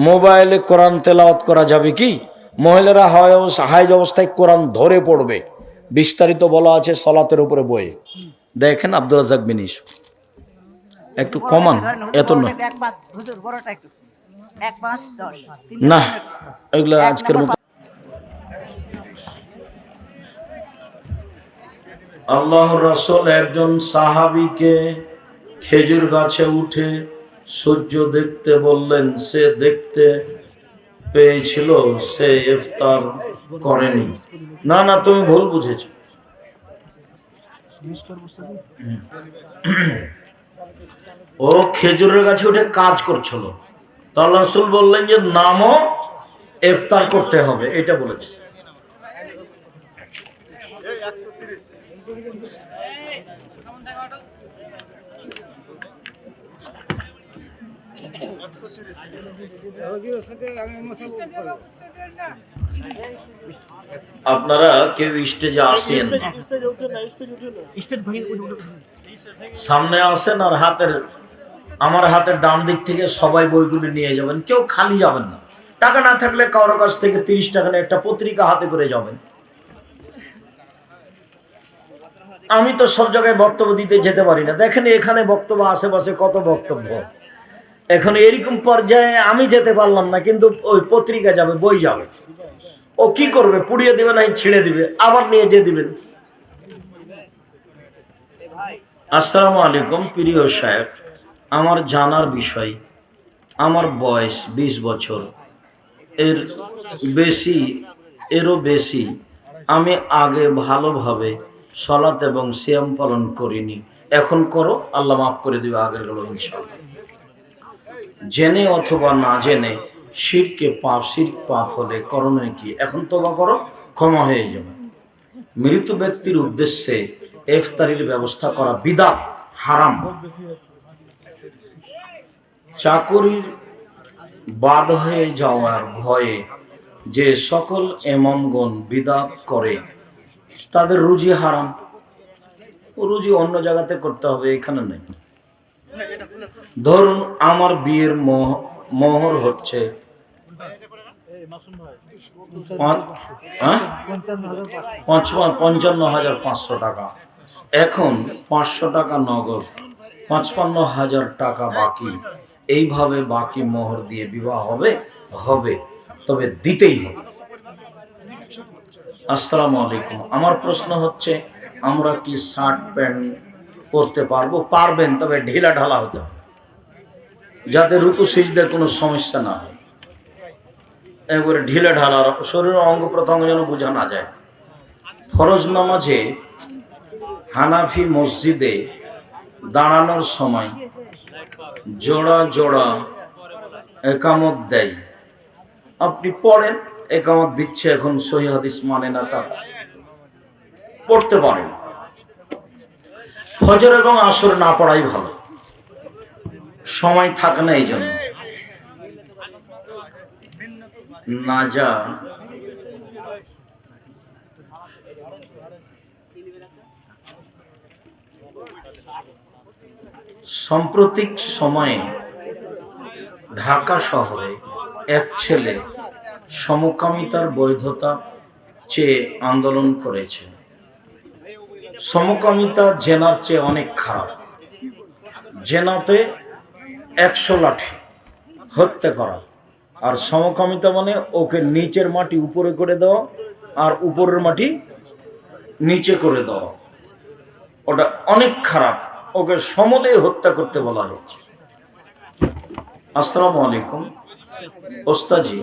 মোবাইলে কোরআন তেলাওয়াত করা যাবে কি? মহিলারা হাইজ অবস্থায় কোরআন ধরে পড়বে, বিস্তারিত বলা আছে সালাতের উপরে বইয়ে। দেখেন আব্দুর রাজ্জাক বিন ইউসুফ, একটু কমান, এত নয় না, এগুলো আজকের মতো। আল্লাহর রাসূল একজন সাহাবীকে খেজুর গাছে উঠে সূর্য দেখতে বললেন, সে দেখতে পেয়েছিল, সে ইফতার করেনি। না না, তুমি ভুল বুঝেছো। ও খেজুরের গাছে উঠে কাজ করছিল, তো আল্লাহ রাসূল বললেন যে নামো, ইফতার করতে হবে, এটা বলেছে। আপনারা কেউ স্টেজে আসেন, সামনে আসেন, আর আমার হাতের ডান দিক থেকে সবাই বইগুলি নিয়ে যাবেন, কেউ খালি যাবেন না। টাকা না থাকলে কারোর কাছ থেকে 30 টাকা একটা পত্রিকা হাতে করে যাবেন। আমি তো সব জায়গায় বক্তব্য দিতে যেতে পারি না, দেখেন এখানে বক্তব্য, আশেপাশে কত বক্তব্য। এখন এরকম পর্যায়ে আমি যেতে পারলাম না, কিন্তু ওই পত্রিকা যাবে, বই যাবে, ও কি করবে? পুড়িয়ে দিবে না ছিঁড়ে দিবে, আবার নিয়ে যেয়ে দিবেন। আসসালামু আলাইকুম প্রিয় শায়েখ, আমার জানার বিষয়, আমার বয়স 20 বছর, এরও বেশি। আমি আগে ভালোভাবে সালাত এবং সিয়াম পালন করিনি, এখন করো, আল্লাহ মাফ করে দিবে আগের গুলো ইনশাআল্লাহ। জেনে অথবা না জেনে শিরক পাপ হলে করণীয় কি? এখন তওবা করো, ক্ষমা হয়ে যাবে। মৃত ব্যক্তির উদ্দেশ্যে ইফতারির ব্যবস্থা করা বিদআত, হারাম। চাকরির বাদ হয়ে যাওয়ার ভয়ে যে সকল ইমামগণ বিদআত করে তাদের রুজি হারাম। রুজি অন্য জায়গাতে করতে হবে, এখানে নেই। ধরুন আমার বিয়ের মোহর হচ্ছে 55,500 টাকা। এখন 500 টাকা নগদ, 55,000 টাকা বাকি। এইভাবে বাকি মোহর দিয়ে বিবাহ হবে? হবে, তবে দিতেই হবে। আসসালামু আলাইকুম। আমার প্রশ্ন হচ্ছে, আমরা কি শার্ট প্যান্ট পরতে পারবো? পারবেন, তবে ঢিলা ঢালা হতে হবে, যাতে রুকু সিজদায় কোনো সমস্যা না হয়। একবারে ঢিলে ঢালা, শরীরের অঙ্গ প্রত্যঙ্গ যেন বোঝা না যায়। ফরজ নামাজে হানাফি মসজিদে দাঁড়ানোর সময় জোড়া জোড়া একামত দেয়। আপনি পড়েন, একামত দিচ্ছে, এখন সহিহ হাদিস মানে না, তা পড়তে পারেন। ফজর এবং আসর না পড়াই ভালো, সময় থাকে না এই জন্য। নাজা সাম্প্রতিক সময়ে ঢাকা শহরে এক ছেলে সমকামিতার বৈধতা চেয়ে আন্দোলন করেছে। সমকামিতা জেনার চেয়ে অনেক খারাপ। জেনাতে 100 লাঠি হত্যা করা, আর সমকামিতা মানে ওকে নিচের মাটি উপরে করে দেওয়া আর উপরের মাটি নিচে করে দেওয়া। ওটা অনেক খারাপ, ওকে সমলে হত্যা করতে বলা হচ্ছে। আসসালামু আলাইকুম ওস্তাজি,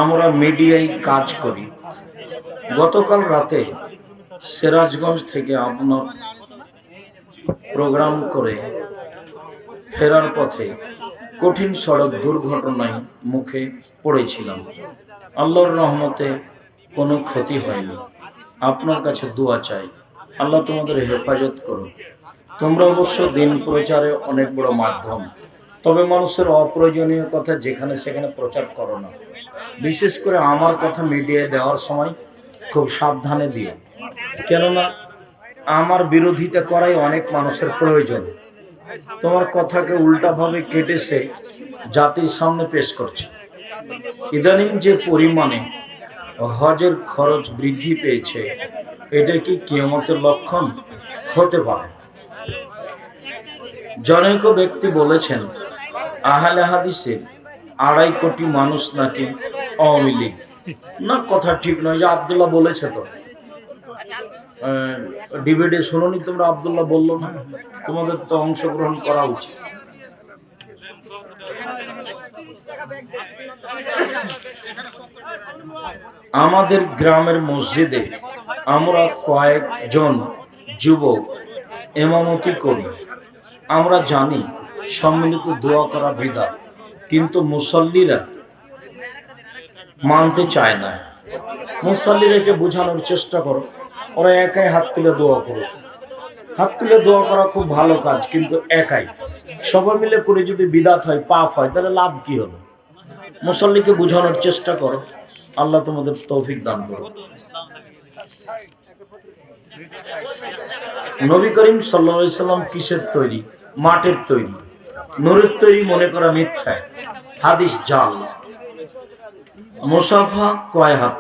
আমরা মিডিয়ায় কাজ করি। গতকাল রাতে সিরাজগঞ্জ থেকে আপনার প্রোগ্রাম করে ফেরার পথে কঠিন সড়ক দুর্ঘটনায় মুখে পড়েছিলাম। আল্লাহর রহমতে কোনো ক্ষতি হয়নি। আপনার কাছে দোয়া চাই, আল্লাহ তোমাদের হেফাজত করুন। তোমরা অবশ্য দিন প্রচারে অনেক বড় মাধ্যম, তবে মানুষের অপ্রয়োজনীয় কথা যেখানে সেখানে প্রচার করো না। বিশেষ করে আমার কথা মিডিয়ায় দেওয়ার সময় খুব সাবধানে দিও, কেননা আমার বিরোধিতা করাই অনেক মানুষের প্রয়োজন। তোমার কথাকে উল্টাভাবে কেটেছে জাতির সামনে পেশ করছে। ইদানিং যে পরিমাণে হজের খরচ বৃদ্ধি পেয়েছে, এটা কি কিয়ামতের লক্ষণ হতে পারে? জনৈক ব্যক্তি বলেছেন, আহলে হাদিসের 2.5 কোটি মানুষ নাকি আওয়ামী লীগ। না, কথা ঠিক নয়। যে আব্দুল্লাহ বলেছে, তো ডিবেটে শুনোনি তোমরা? আব্দুল্লাহ বললো না? তোমাদের তো অংশগ্রহণ করা উচিত। আমাদের গ্রামের মসজিদে আমরা কয়েকজন যুবক ইমামতি করি। আমরা জানি সম্মিলিত দোয়া করা বিদআত, কিন্তু মুসল্লিরা মানতে চায় না। মুসল্লিরাকে বোঝানোর চেষ্টা করো, ওরা একাই হাত তুলে দোয়া করো। হাত তুলে দোয়া করা খুব ভালো কাজ, কিন্তু একাই। সবাই মিলে করে যদি বিদআত হয়, পাপ হয়, তাহলে লাভ কি হলো? মুসল্লিকে বোঝানোর চেষ্টা করো। আল্লাহ তোমাদের তৌফিক দান করো। নবী করিম সাল্লাল্লাহু আলাইহি সাল্লাম কিসের তৈরি? মাটির তৈরি। নূরের তৈরি মনে করা মিথ্যা, হাদিস জাল। মুসাফা কয় হাত?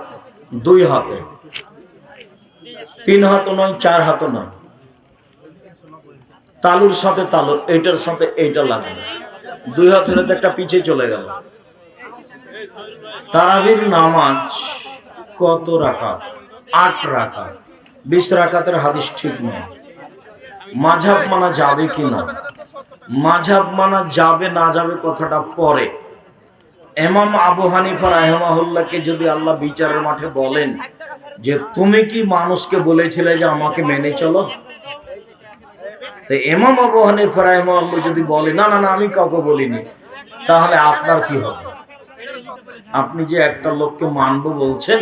2 হাতে। 3 হাতও নয়, 4 হাতও নয়। তালুর সাথে তালু, এইটার সাথে এইটা লাগে। 2 হাত হলে তো একটা পিছিয়ে চলে গেল। তারাবির নামাজ কত রাকাত? 8 রাকাত। 20 রাকাতের হাদিস ঠিক নয়। মাযহাব মানা যাবে কি না? মাযহাব মানা যাবে না যাবে কথাটা পরে। ইমাম আবু হানিফা রাহিমাহুল্লাহকে যদি আল্লাহ বিচারের মাঠে বলেন যে তুমি কি মানুষকে বলেছিলে যে আমাকে মেনে চলো, তো ইমাম আবু হানিফা রাহিমাহুল্লাহ যদি বলে না না না আমি কাউকে বলিনি, তাহলে আপনার কি হবে? আপনি যে একটা লোককে মানবো বলছেন,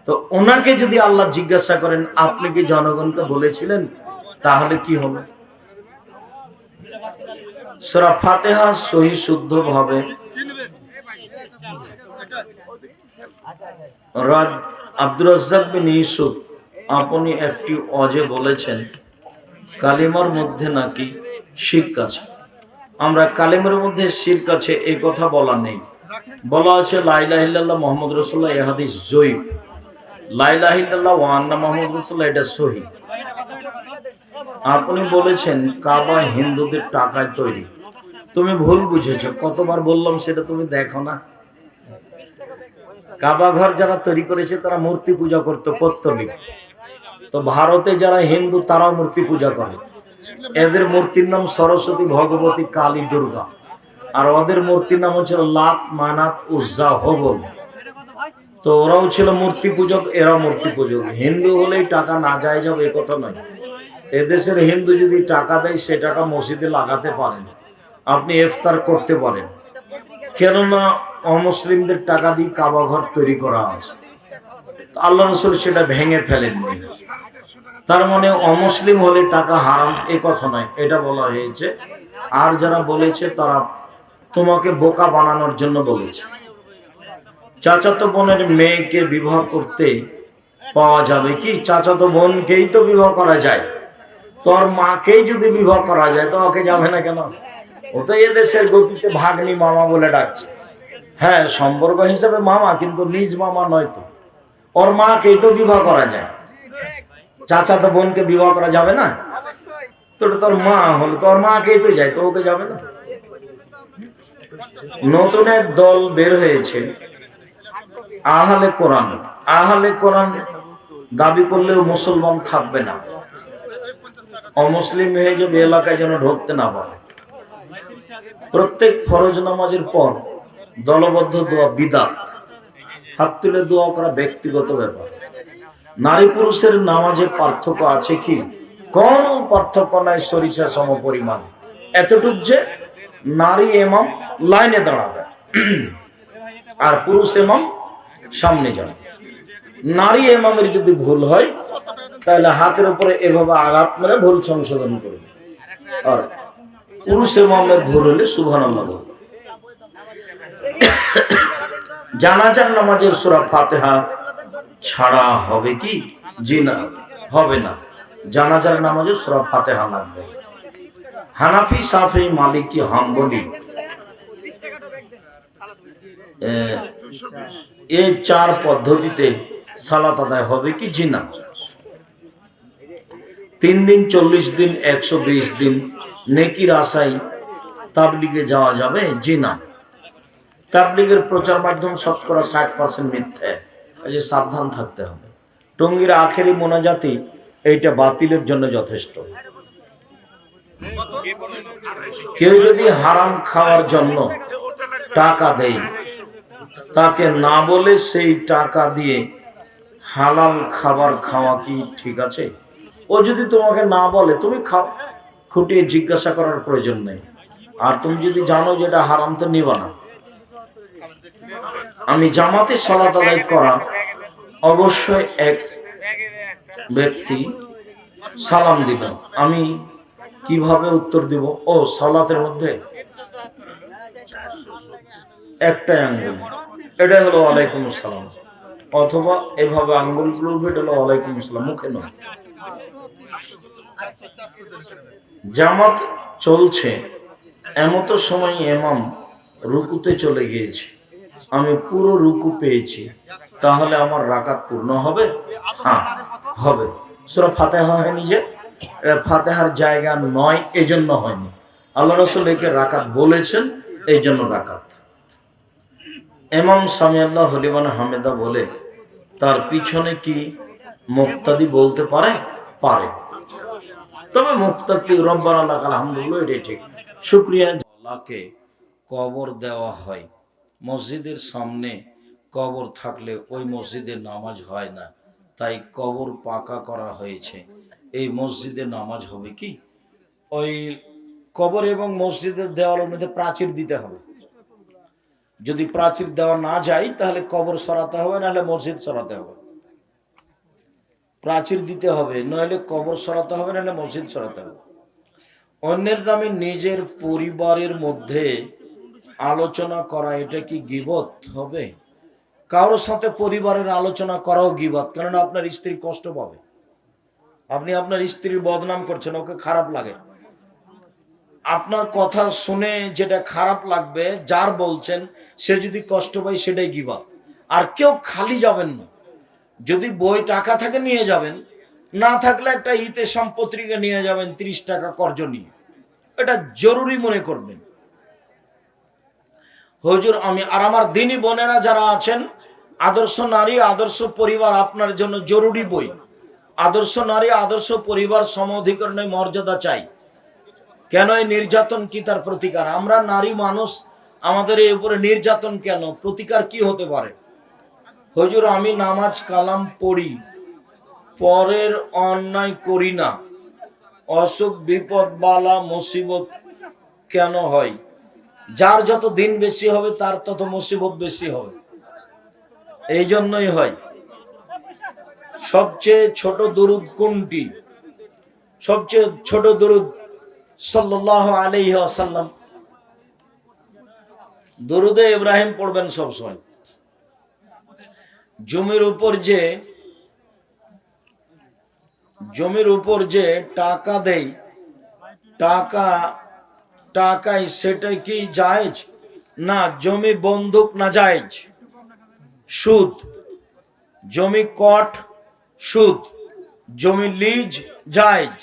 তো ওনাকে যদি আল্লাহ জিজ্ঞাসা করেন আপনি কি জনগণকে বলেছিলেন, তাহলে কি হবে? সূরা ফাতিহা সহি শুদ্ধ ভাবে আব্দুর রাজ্জাক বিন ইউসুফ, আপনি একটি অজে বলেছেন কালিমার মধ্যে নাকি শিরক আছে। আমরা কালিমার মধ্যে শিরক আছে এই কথা বলা নেই, বলা আছে লা ইলাহা ইল্লাল্লাহ মুহাম্মদ রাসূলুল্লাহ, এই হাদিস জয়ীফ। লা ইলাহা ইল্লাল্লাহ ওয়া আন্না মুহাম্মাদুর রাসূলুল্লাহ এটা সহিহ। আপনি বলেছেন কাবা হিন্দুদের টাকায় তৈরি, তুমি ভুল বুঝেছো। কতবার বললাম সেটা তুমি দেখো না? কাবা ঘর যারা তৈরি করেছে তারা মূর্তি পূজা করতো পত্তলিক। তো ভারতে যারা হিন্দু তারাও মূর্তি পূজা করে। এদের মূর্তির নাম সরস্বতী, ভগবতী, কালী, দুর্গা। আর ওদের মূর্তির নাম হচ্ছে লাত, মানাত, উজ্জা, হবল। তো ওরাও ছিল মূর্তি পূজক, এরাও মূর্তি পূজক। হিন্দু হলেই টাকা না যায় যাবে এ কথা নয়। এদেশের হিন্দু যদি টাকা দেয় সে টাকা মসজিদে লাগাতে পারেন, আপনি ইফতার করতে পারেন। কেননা অমুসলিমদের টাকা দিয়ে কাবা ঘর তৈরি করা আছে, আল্লাহ রাসূল সেটা ভেঙে ফেলেননি। তার মানে অমুসলিম হলে টাকা হারাম এ কথা নয়, এটা বলা হয়েছে। আর যারা বলেছে তারা তোমাকে বোকা বানানোর জন্য বলেছে। চাচাতো বোনের মেয়েকে বিবাহ করতে পাওয়া যাবে কি? চাচাতো বোনকেই তো বিবাহ করা যায়, তোর মাকেই যদি বিবাহ করা যায় তো ওকে যাবে না কেন? ও তো এদেশের গতিতে ভাগ্নি মামা বলে ডাকছে। হ্যাঁ, সম্পর্ক হিসাবে মামা, কিন্তু নিজ মামা নয়। তো ওর মাকেই তো বিবাহ করা যায়, চাচাতো বোনকে বিবাহ করা যাবে না? তো তোর মা হলো, তোর মাকেই তো যায়, তো ওকে যাবে না? নতুন এক দল বের হয়েছে, আহলে কোরআন। আহলে কোরআন দাবি করলেও মুসলমান থাকবে না, অমুসলিম হয়ে যাবে, এলাকায় যেন ঢুকতে না পারে। প্রত্যেক ফরজ নামাজের পর দলবদ্ধ দোয়া বিদআত, হাত তুলে দোয়া করা ব্যক্তিগত ব্যাপার। নারী পুরুষের নামাজে পার্থক্য আছে কি? কোন পার্থক্য নাই, সরিষা সম পরিমাণ। এতটুক যে নারী ইমাম লাইনে দাঁড়াবে আর পুরুষ ইমাম সামনে যাবে। নারী ইমামের যদি ভুল হয় তাহলে হাতের উপরে এভাবে আঘাত মেরে ভুল সংশোধন করবে, আর পুরুষ ইমামের ভুল হলে সুবহানাল্লাহ বলবে। জানাজার নামাজের সূরা ফাতিহা ছাড়া হবে কি? জি না, হবে না। জানাজার নামাজে সূরা ফাতিহা লাগবে। হানাফি, শাফি, মালিকি, হাম্বলি এই চার পদ্ধতিতে সালাত আদায় হবে কি? জি না। 3 দিন, 40 দিন, 120 দিন নেকির আশায় তাবলিগে যাওয়া যাবে? জি না। তাবলিগের প্রচার মাধ্যম শতকরা 60% মিথ্যা, এই যে সাবধান থাকতে হবে। টঙ্গীর আখেরি মোনাজাতি এইটা বাতিলের জন্য যথেষ্ট। কেউ যদি হারাম খাওয়ার জন্য টাকা দেয়, তাকে না বলে সেই টাকা দিয়ে হালাল খাবার খাওয়া কি ঠিক আছে? ও যদি তোমাকে না বলে তুমি খাও, খুঁটিয়ে জিজ্ঞাসা করার প্রয়োজন নেই। আর তুমি যদি জানো যে এটা হারাম তো নিবা না। আমি জামাতে সালাত আদায় করা, অবশ্যই এক ব্যক্তি সালাম দিল, আমি কিভাবে উত্তর দিব? ও সালাতের মধ্যে একটাই আঙ্গুল, এটা হলো ওয়ালাইকুম আসসালাম, অথবা এভাবে আঙ্গুলগুলো এটা হলো ওয়ালাইকুম আসসালাম, মুখে নয়। জামাত চলছে, এমতো সময় ইমাম রুকুতে চলে গিয়েছে, আমি পুরো রুকু পেয়েছি, তাহলে আমার রাকাত পূর্ণ হবে? হ্যাঁ হবে। সূরা ফাতিহা হয়নি যে, ফাতিহার জায়গা নয় এজন্য হয়নি, আল্লাহ রাসূল একে রাকাত বলেছেন এই জন্য রাকাত। ইমাম সামি আল্লাহু লিমান হামিদা বলে তার পিছনে কি মুক্তাদি বলতে পারে? পারে, তবে মুক্তাদি রব্বানা লাকাল হামদু এটাই ঠিক। শুকরিয়া। আল্লাহকে কবর দেওয়া হয়, মসজিদের সামনে কবর থাকলে ওই মসজিদে নামাজ হয় না, তাই কবর পাকা করা হয়েছে, এই মসজিদে নামাজ হবে কি? ওই কবর এবং মসজিদের দেওয়ালের মধ্যে প্রাচীর দিতে হবে। যদি প্রাচীর দেওয়া না যায় তাহলে কবর সরাতে হবে, নাহলে মসজিদ সরাতে হবে। প্রাচীর দিতে হবে, নইলে কবর সরাতে হবে, নাহলে মসজিদ সরাতে হবে। অন্যের নামে নিজের পরিবারের মধ্যে আলোচনা করা, এটা কি গীবত হবে? কারোর সাথে পরিবারের আলোচনা করাও গীবত, কারণ আপনার স্ত্রী কষ্ট পাবে। আপনি আপনার স্ত্রীর বদনাম করছেন, ওকে খারাপ লাগে। আপনার কথা শুনে যেটা খারাপ লাগবে যার বলছেন, সে যদি কষ্ট পায় সেটাই গীবত। আর কেউ খালি যাবেন না। যদি বই টাকা থাকে নিয়ে যাবেন, না থাকলে একটা হিতে সম্পত্তিকে নিয়ে যাবেন 30 টাকা কর্জ নিয়ে, এটা জরুরি মনে করবেন। হুজুর আমি আর আমার দিনী বোনেরা যারা আছেন, আদর্শ নারী আদর্শ পরিবার আপনার জন্য জরুরি বই। আদর্শ নারী আদর্শ পরিবার সমঅধিকরণের মর্যাদা চাই। কেন এই নির্যাতন, কি তার প্রতিকার? আমরা নারী মানুষ, আমাদের এই উপরে নির্যাতন কেন? প্রতিকার কি হতে পারে? হুজুর আমি নামাজ কালাম পড়ি, পরের অন্যায় করি না, অসুখ বিপদ বালা মুসিবত কেন হয়? যার যত দিন বেশি হবে তার তত মুসিবত বেশি হবে, এই জন্যই হয়। সবচেয়ে ছোট দুরুদ কোনটি? সবচেয়ে ছোট দুরুদ সাল্লাল্লাহু আলাইহি ওয়াসাল্লাম। দুরুদে ইব্রাহিম পড়বেন সবসময়। জমির উপর যে টাকা দেয়, টাকায় সেটা কি জায়েজ? না, জমি বন্ধক না জায়েজ, সুদ। জমি কট সুদ, জমি লিজ জায়েজ।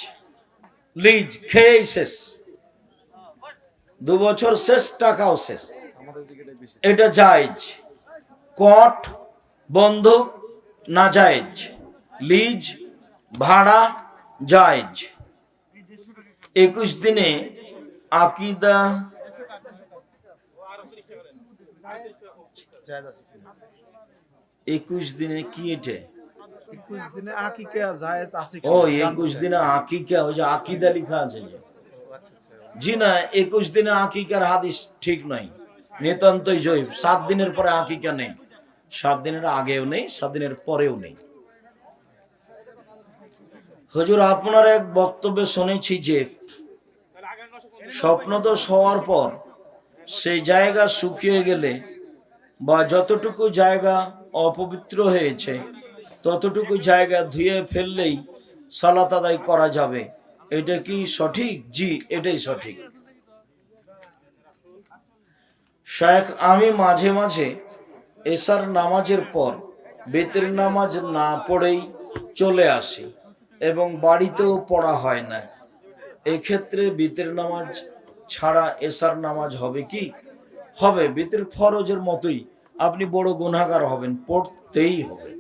লিজ খেয়ে শেষ, 2 বছর শেষ, টাকাও শেষ, এটা জায়েজ। কট বন্ধক না জায়েজ, লিজ ভাড়া জায়েজ। 21 দিনে আকিদা 21 দিনে কি এটা? 21 দিনে আকিকা জায়েজ আছে কি? ও 21 দিনে আকিকা, ওই যে আকিদা লেখা আছে যে। জি না, 21 দিনে আকিকার হাদিস ঠিক নয়, নিতান্তই জয়ীফ। 7 দিনের পরে আকিকা নেই, 7 দিনের আগেও নেই, 7 দিনের পরেও নেই। হুজুর আপনার এক বক্তব্যে শুনেছি যে স্বপ্নদোষ হওয়ার পর সেই জায়গা শুকিয়ে গেলে বা যতটুকু জায়গা অপবিত্র হয়েছে ততটুকু জায়গা ধুয়ে ফেললেই সালাত আদায় করা যাবে, এটা কি সঠিক? জি, এটাই সঠিক। শেখ, আমি মাঝে মাঝে এশার নামাজের পর বেতের নামাজ না পড়েই চলে আসি এবং বাড়িতেও পড়া হয় না। এক্ষেত্রে বেতের নামাজ ছাড়া এশার নামাজ হবে কি? হবে, বেতের ফরজের মতোই। আপনি বড় গুনাহগার হবেন, পড়তেই হবে,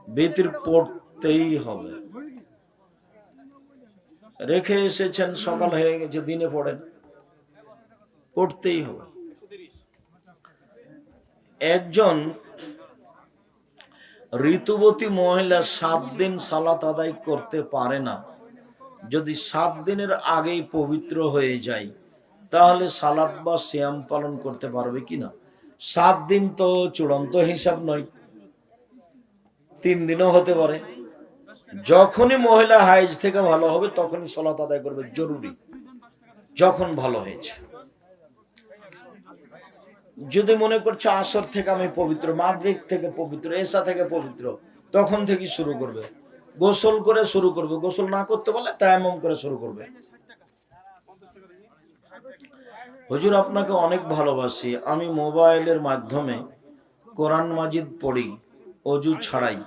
বেতের পড়তেই হবে। রেখে এসেছেন, সকাল হয়ে গেছে, দিনে পড়েন, পড়তেই হবে। একজন ঋতুবতী মহিলা 7 দিন সালাত আদায় করতে পারে না। যদি 7 দিনের আগেই পবিত্র হয়ে যায় তাহলে সালাত বা সিয়াম পালন করতে পারবে কিনা? 7 দিন তো চূড়ান্ত হিসাব নয়, 3 দিনও হতে পারে। যখনই মহিলা হাইজ থেকে ভালো হবে তখনই সালাত আদায় করবে, জরুরি, যখন ভালো হয়েছে। যদি মনে করছে আসর থেকে আমি পবিত্র, মাগরিব থেকে পবিত্র, এশা থেকে পবিত্র, তখন থেকে শুরু করবে, গোসল করে শুরু করবে। গোসল না করতে বলে তায়াম্মুম করে শুরু করবে। হুজুর আপনাকে অনেক ভালোবাসি, আমি মোবাইলের মাধ্যমে কোরআন মাজিদ পড়ি অজু ছাড়াই।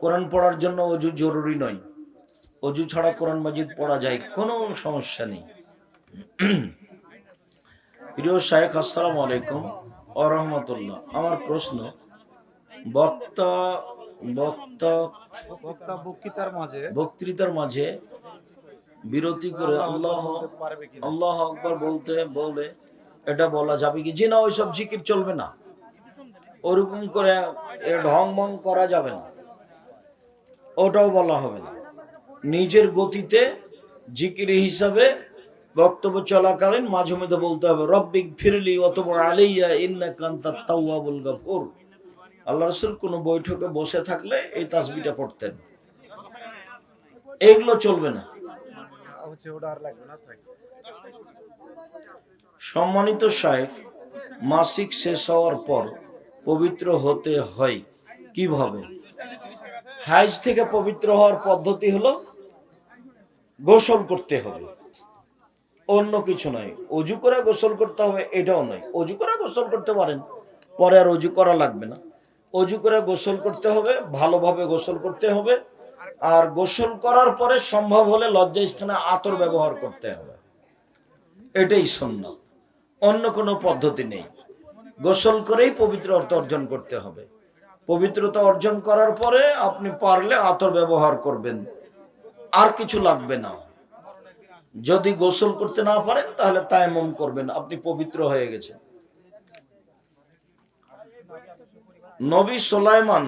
কোরআন পড়ার জন্য অজু জরুরি নয়, অজু ছাড়া কোরআন মাজিদ পড়া যায়, কোনো সমস্যা নেই। প্রিয় শায়েখ, আসসালামু আলাইকুম ওয়া রাহমাতুল্লাহ। আমার প্রশ্ন, বক্তৃতার মাঝে বিরতি করে আল্লাহ আকবার বলে এটা বলা যাবে কি? জি না, ওইসব জিকির চলবে না, ওরকম করে ঢং মং করা যাবে না, ওটাও বলা হবে না। নিজের গতিতে জিকির হিসাবে বক্তব্য চলাকালীন মাঝে মধ্যে বলতে হবে রব্বিক ফিরলি ওয়াতুব আলাইয়া ইন্নাকা আনতাত তাওয়াবুল গাফুর। আল্লাহ রাসূল কোন বৈঠকে বসে থাকলে এই তাসবিহটা পড়তেন, এগুলো চলবে না। সম্মানিত শায়েখ, মাসিক শেষ হওয়ার পর পবিত্র হতে হয় কিভাবে? হাইজ থেকে পবিত্র হওয়ার পদ্ধতি হলো গোসল করতে হবে, অন্য কিছু নয়। অজু করে গোসল করতে হবে এটাও নয়। অজু করে গোসল করতে পারেন, পরে আর অজু করা লাগবে না। অজু করে গোসল করতে হবে, ভালোভাবে গোসল করতে হবে। আর গোসল করার পরে সম্ভব হলে লজ্জাস্থানে আতর ব্যবহার করতে হবে, এটাই সুন্নাত। অন্য কোনো পদ্ধতি নেই। গোসল করেই পবিত্রতা অর্জন করতে হবে। পবিত্রতা অর্জন করার পরে আপনি পারলে আতর ব্যবহার করবেন, আর কিছু লাগবে না। যদি গোসল করতে না পারেন তাহলে তায়াম্মুম করবেন, আপনি পবিত্র হয়ে গেছেন। নবী সুলাইমান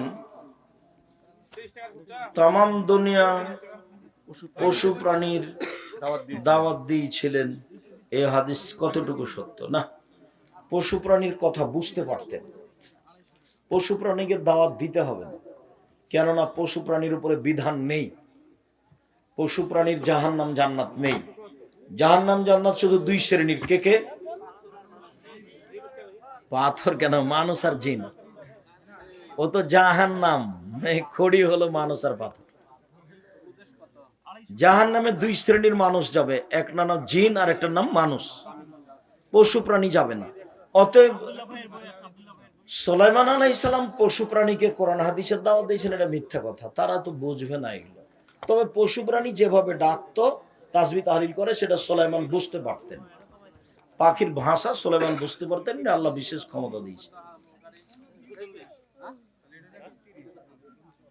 তামাম দুনিয়া পশু প্রাণীর দাওয়াত দিয়েছিলেন, এই হাদিস কতটুকু সত্য? না, পশু প্রাণীর কথা বুঝতে পারতেন। পশু প্রাণীকে দাওয়াত দিতে হবে না, কেননা পশু প্রাণীর উপরে বিধান নেই। পশু প্রাণীর জাহান্নাম জান্নাত নেই। জাহান্নাম জান্নাত শুধু দুই শ্রেণীর। কে কে? পাথর কেন? মানুষ আর জিন। ও তো জাহান্নাম, খড়ি হলো মানুষ আর পাথর। জাহান্নামে দুই শ্রেণীর মানুষ যাবে, এক নাম জিন আর একটা নাম মানুষ। পশু প্রাণী যাবে না। অতএব সুলাইমান আলাইহিস সালাম পশু প্রাণীকে কোরআন হাদিসের দাওয়াত দিয়েছেন, এটা মিথ্যা কথা। তারা তো বুঝবে না এগুলো। তবে পশু প্রাণী যেভাবে ডাকতো, তাসবিহ তাহলিল করে, সেটা সুলাইমান বুঝতে পারতেন। পাখির ভাষা সুলাইমান বুঝতে পারতেন, এটা আল্লাহ বিশেষ ক্ষমতা দিয়েছে।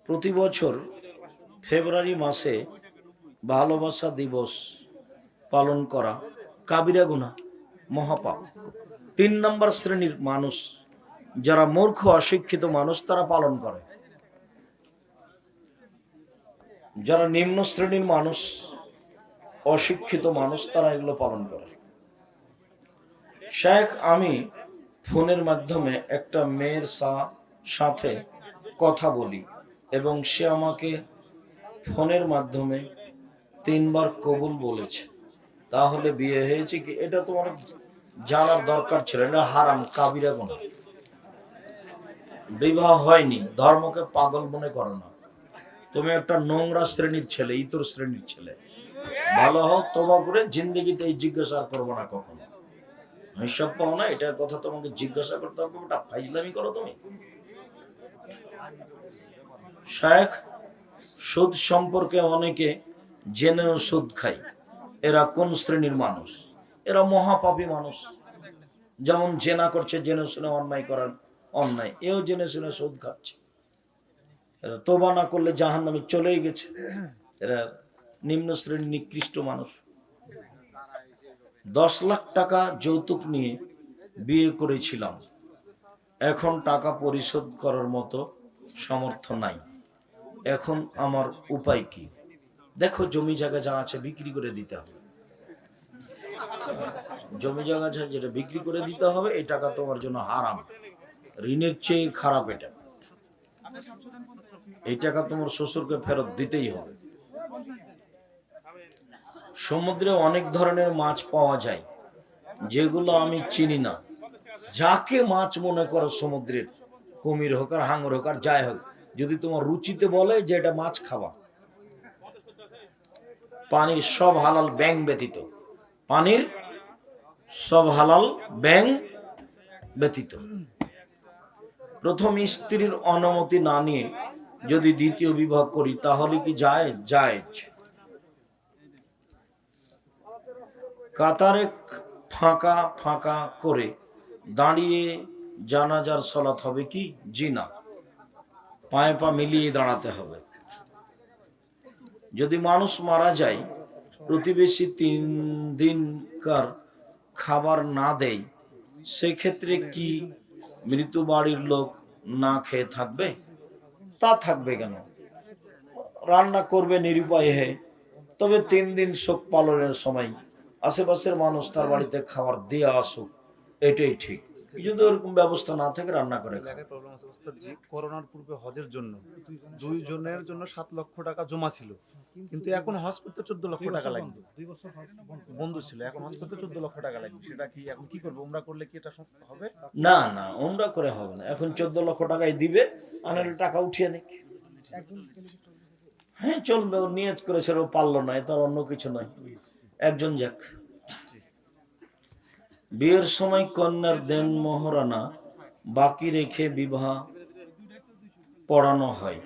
প্রতি বছর ফেব্রুয়ারি মাসে ভালোবাসা দিবস পালন করা কাবিরা গুনাহ, মহাপাপ। 3 নম্বর শ্রেণীর মানুষ যারা মূর্খ অশিক্ষিত মানুষ, তারা পালন করে। যারা নিম্ন শ্রেণীর মানুষ, অশিক্ষিত মানুষ, তারা এগুলো পালন করে। শেখ, আমি ফোনের মাধ্যমে একটা মেয়ের সাথে কথা বলি এবং সে আমাকে ফোনের মাধ্যমে 3 বার কবুল বলেছে, তাহলে বিয়ে হয়েছে কি? এটা তোমার জানার দরকার ছিল। এটা হারাম, কাবিরা গুনাহ। বিবাহ হয়নি, ধর্মকে পাগল মনে করো না। তুমি একটা নোংরা শ্রেণীর ছেলে, ইতর শ্রেণীর ছেলে। ভালো হোক, তওবা করে জিন্দেগিতে এই জিজ্ঞাসা করবো না কখনো। হিসাব পাও না, এটার কথা তোমাকে জিজ্ঞাসা করতে হবে। ওটা ফাইজলামি করো তুমি। শেখ, সুদ সম্পর্কে অনেকে জেনেও সুদ খায়। এরা কোন শ্রেণীর মানুষ? এরা মহাপাপী মানুষ। যেমন জেনা করছে, জেনে শুনে অন্যায় করার অন্যায়, এও জেনে শুনে সুদ খাচ্ছে। এরা তওবা না করলে জাহান্নামে চলেই গেছে। এরা নিম্ন শ্রেণীর নিকৃষ্ট মানুষ। 10 লাখ টাকা যৌতুক নিয়ে বিয়ে করেছিলাম, এখন টাকা পরিশোধ করার মতো সামর্থ্য নাই। এখন আমার উপায় কি? দেখো, জমি জায়গা যা আছে বিক্রি করে দিতে হবে। জমি জায়গা যেটা বিক্রি করে দিতে হবে, এই টাকা তোমার জন্য হারাম, ঋণের চেয়ে খারাপ এটা। এই টাকা তোমার শ্বশুরকে ফেরত দিতেই হবে। সমুদ্রে অনেক ধরনের মাছ পাওয়া যায়, যেগুলো আমি চিনি না। যাকে মাছ মনে করো সমুদ্রের, কুমির হোক আর হাঙর হোক আর যাই হোক, যদি তোমার রুচিতে বলে যে এটা মাছ খাওয়া, পানির সব হালাল ব্যাং ব্যতীত, পানির সব হালাল ব্যাং ব্যতীত। প্রথম স্ত্রীর অনুমতি না নিয়ে যদি দ্বিতীয় বিবাহ করি, তাহলে কি যায়? জায়েজ। কাতারে ফাঁকা ফাঁকা করে দাঁড়িয়ে জানাজার সালাত হবে কি? জি না, পায়ে পা মিলিয়ে দাঁড়াতে হবে। যদি মানুষ মারা যায়, প্রতিবেশী 3 দিনকার খাবার না দেয়, সেক্ষেত্রে কি মৃত বাড়ির লোক না খেয়ে থাকবে? তা থাকবে কেন? রান্না করবে নিরুপায় হয়ে, তবে 3 দিন শোক পালনের সময় আশেপাশের মানুষ তার বাড়িতে খাবার দিয়ে আসুক, এটাই ঠিক। যদি ওরকম ব্যবস্থা না থাকে রান্না করে খাও। এলাকায় প্রবলেম আছে ওস্তাদ জি, করোনার পূর্বে হজের জন্য 2 জনের জন্য 7 লক্ষ টাকা জমা ছিল, কিন্তু এখন হজ করতে 14 লক্ষ টাকা লাগবে। 2 বছর বন্ধ ছিল, এখন হজ করতে 14 লক্ষ টাকা লাগবে। সেটা কি এখন কি করবে? উমরা করলে কি এটা হবে? না না, ওমরা করে হবে না, এখন 14 লক্ষ টাকাই দিবে, আনার টাকা উঠিয়ে নিক। হ্যাঁ চলবে, ও নিয়ত করেছে, ও পারলো না, তার অন্য কিছু নয়, একজন যাক। বিয়ের সময় কন্যার দেন মোহরানা বাকি রেখে বিবাহ পড়ানো হয়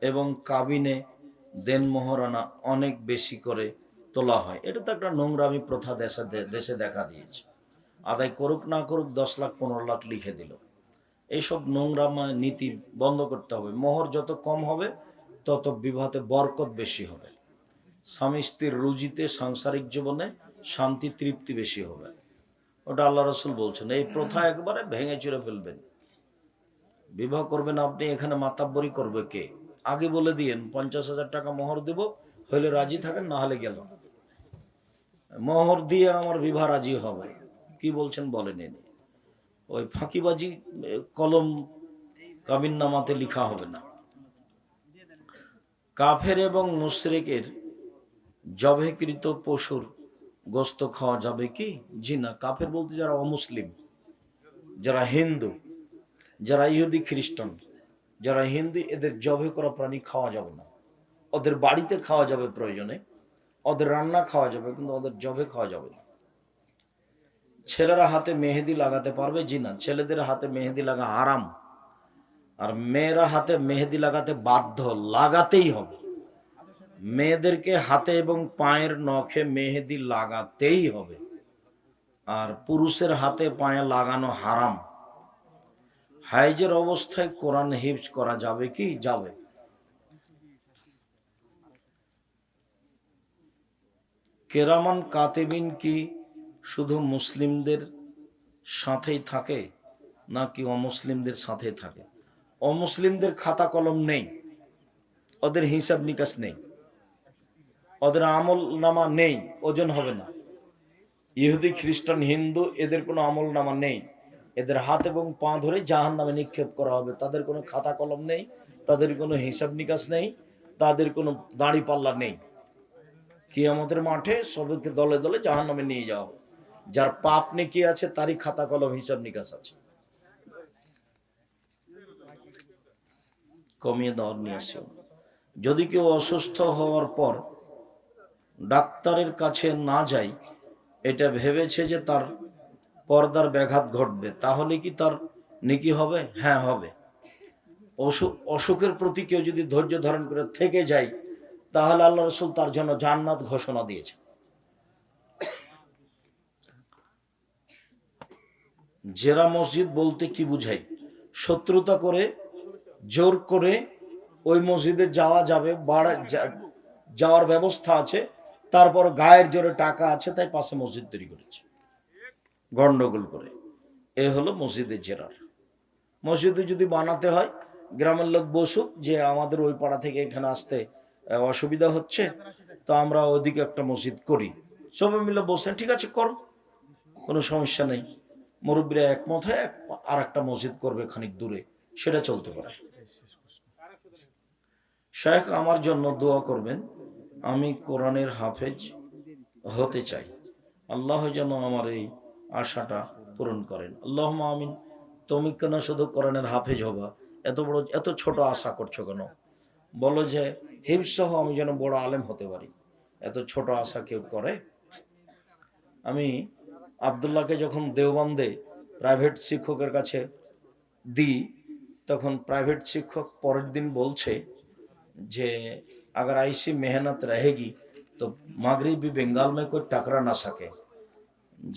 এবং কাবিনে দেন মোহরানা অনেক বেশি করে তোলা হয়। এটা তো একটা নোংরামি প্রথা দেশে দেখা দিয়েছে। আদায় করুক না করুক 10 লাখ 15 লাখ লিখে দিল। এইসব নোংরামা নীতি বন্ধ করতে হবে। মোহর যত কম হবে তত বিবাহতে বরকত বেশি হবে, স্বামী স্ত্রীর রুজিতে সাংসারিক জীবনে শান্তি তৃপ্তি বেশি হবে। ওটা আল্লাহ রসুল বলছেন। এই প্রথা একবারে ভেঙে চুরে ফেলবেন। বিবাহ করবেন আপনি, এখানে মাতাব্বরি করবে কে? আগে বলে দিয়েন 50,000 টাকা মোহর দেব, হইলে রাজি থাকেন, না হলে গেল। মোহর দিয়ে আমার বিবাহ রাজি হবে, কি বলছেন বলেন। ওই ফাঁকিবাজি কলম কাবিন নামাতে লিখা হবে না। কাফের এবং মুশরিকের জবেকৃত পশুর গোস্ত খাওয়া যাবে কি? জি না। কাফের বলতে যারা অমুসলিম, যারা হিন্দু, যারা ইহুদি খ্রিস্টান, যারা হিন্দু, এদের জবে করা প্রাণী খাওয়া যাবে না। ওদের বাড়িতে খাওয়া যাবে প্রয়োজনে, ওদের রান্না খাওয়া যাবে, কিন্তু ওদের জবে খাওয়া যাবে না। ছেলেরা হাতে মেহেদি লাগাতে পারবে? জি না। ছেলেদের হাতে মেহেদি লাগা হারাম, আর মেয়েরা হাতে মেহেদি লাগাতে বাধ্য, লাগাতেই হবে। মেয়েদেরকে হাতে এবং পায়ের নখে মেহেদি লাগাতেই হবে, আর পুরুষের হাতে পায়ে লাগানো হারাম। হাইজের অবস্থায় কোরআন হিফজ করা যাবে কি? যাবে। কেরামান কাতেবিন কি শুধু মুসলিমদের সাথেই থাকে নাকি অমুসলিমদের সাথে থাকে? অমুসলিমদের খাতা কলম নেই, ওদের হিসাব নিকাশ নেই, ওদের আমল নামা নেই, ওজন হবে না। ইহুদি খ্রিস্টান হিন্দু এদের কোনো আমল নামা নেই, এদের হাত এবং পা ধরে জাহান্নামে নিক্ষেপ করা হবে। তাদের কোনো খাতা কলম নেই, তাদের কোনো হিসাব নিকাশ নেই, তাদের কোনো দাড়ি পাল্লা নেই। কিয়ামতের মাঠে সবাইকে দলে দলে জাহান্নামে নিয়ে যাওয়া হবে। যার পাপ নেকি আছে তারই খাতা কলম হিসাব নিকাশ আছে। কমিয়ে দেওয়ার নিয়ে আসছে। যদি কেউ অসুস্থ হওয়ার পর ডাক্তারের কাছে না যায়, এটা ভেবেছে যে তার পর্দার ব্যাঘাত ঘটবে, তাহলে কি তার নেকি হবে? হ্যাঁ হবে। অসুখের প্রতি কেউ যদি ধৈর্য ধারণ করে থেকে যায়, তাহলে আল্লাহ রসুল তার জন্য জান্নাত ঘোষণা দিয়েছে। জেরা মসজিদ বলতে কি বুঝায়? শত্রুতা করে জোর করে ওই মসজিদে যাওয়া যাবে, যাওয়ার ব্যবস্থা আছে, তারপর গায়ের জোরে টাকা আছে তাই পাশে মসজিদ তৈরি করেছে গন্ডগোল করে। এ হলো মসজিদের জেরার। মসজিদে যদি বানাতে হয়, গ্রামের লোক বসুক যে আমাদের ওই পাড়া থেকে এখানে আসতে অসুবিধা হচ্ছে, তো আমরা ওইদিকে একটা মসজিদ করি। সবাই মিলে বসে ঠিক আছে কর, কোনো সমস্যা নেই। মুরব্বীরা একমত হয়ে আর একটা মসজিদ করবে খানিক দূরে, সেটা চলতে পারে। শেখ আমার জন্য দোয়া করবেন, আমি কোরআনের হাফেজ হতে চাই, আল্লাহ যেন আমার এই আশাটা পূরণ করেন। আল্লাহুম্মা আমিন। তুমি কেন শুধু কোরআনের হাফেজ হবা? এত ছোট আশা করছো কেন? বলো যে হিফজ সহ আমি যেন বড় আলেম হতে পারি। এত ছোট আশা কেউ করে? আমি আব্দুল্লাহকে যখন দেওবন্দে প্রাইভেট শিক্ষকের কাছে দিই, তখন প্রাইভেট শিক্ষক পরের দিন বলছে যে अगर ऐसी मेहनत रहेगी तो मागरिबी बेंगाल में कोई टकरा ना सके।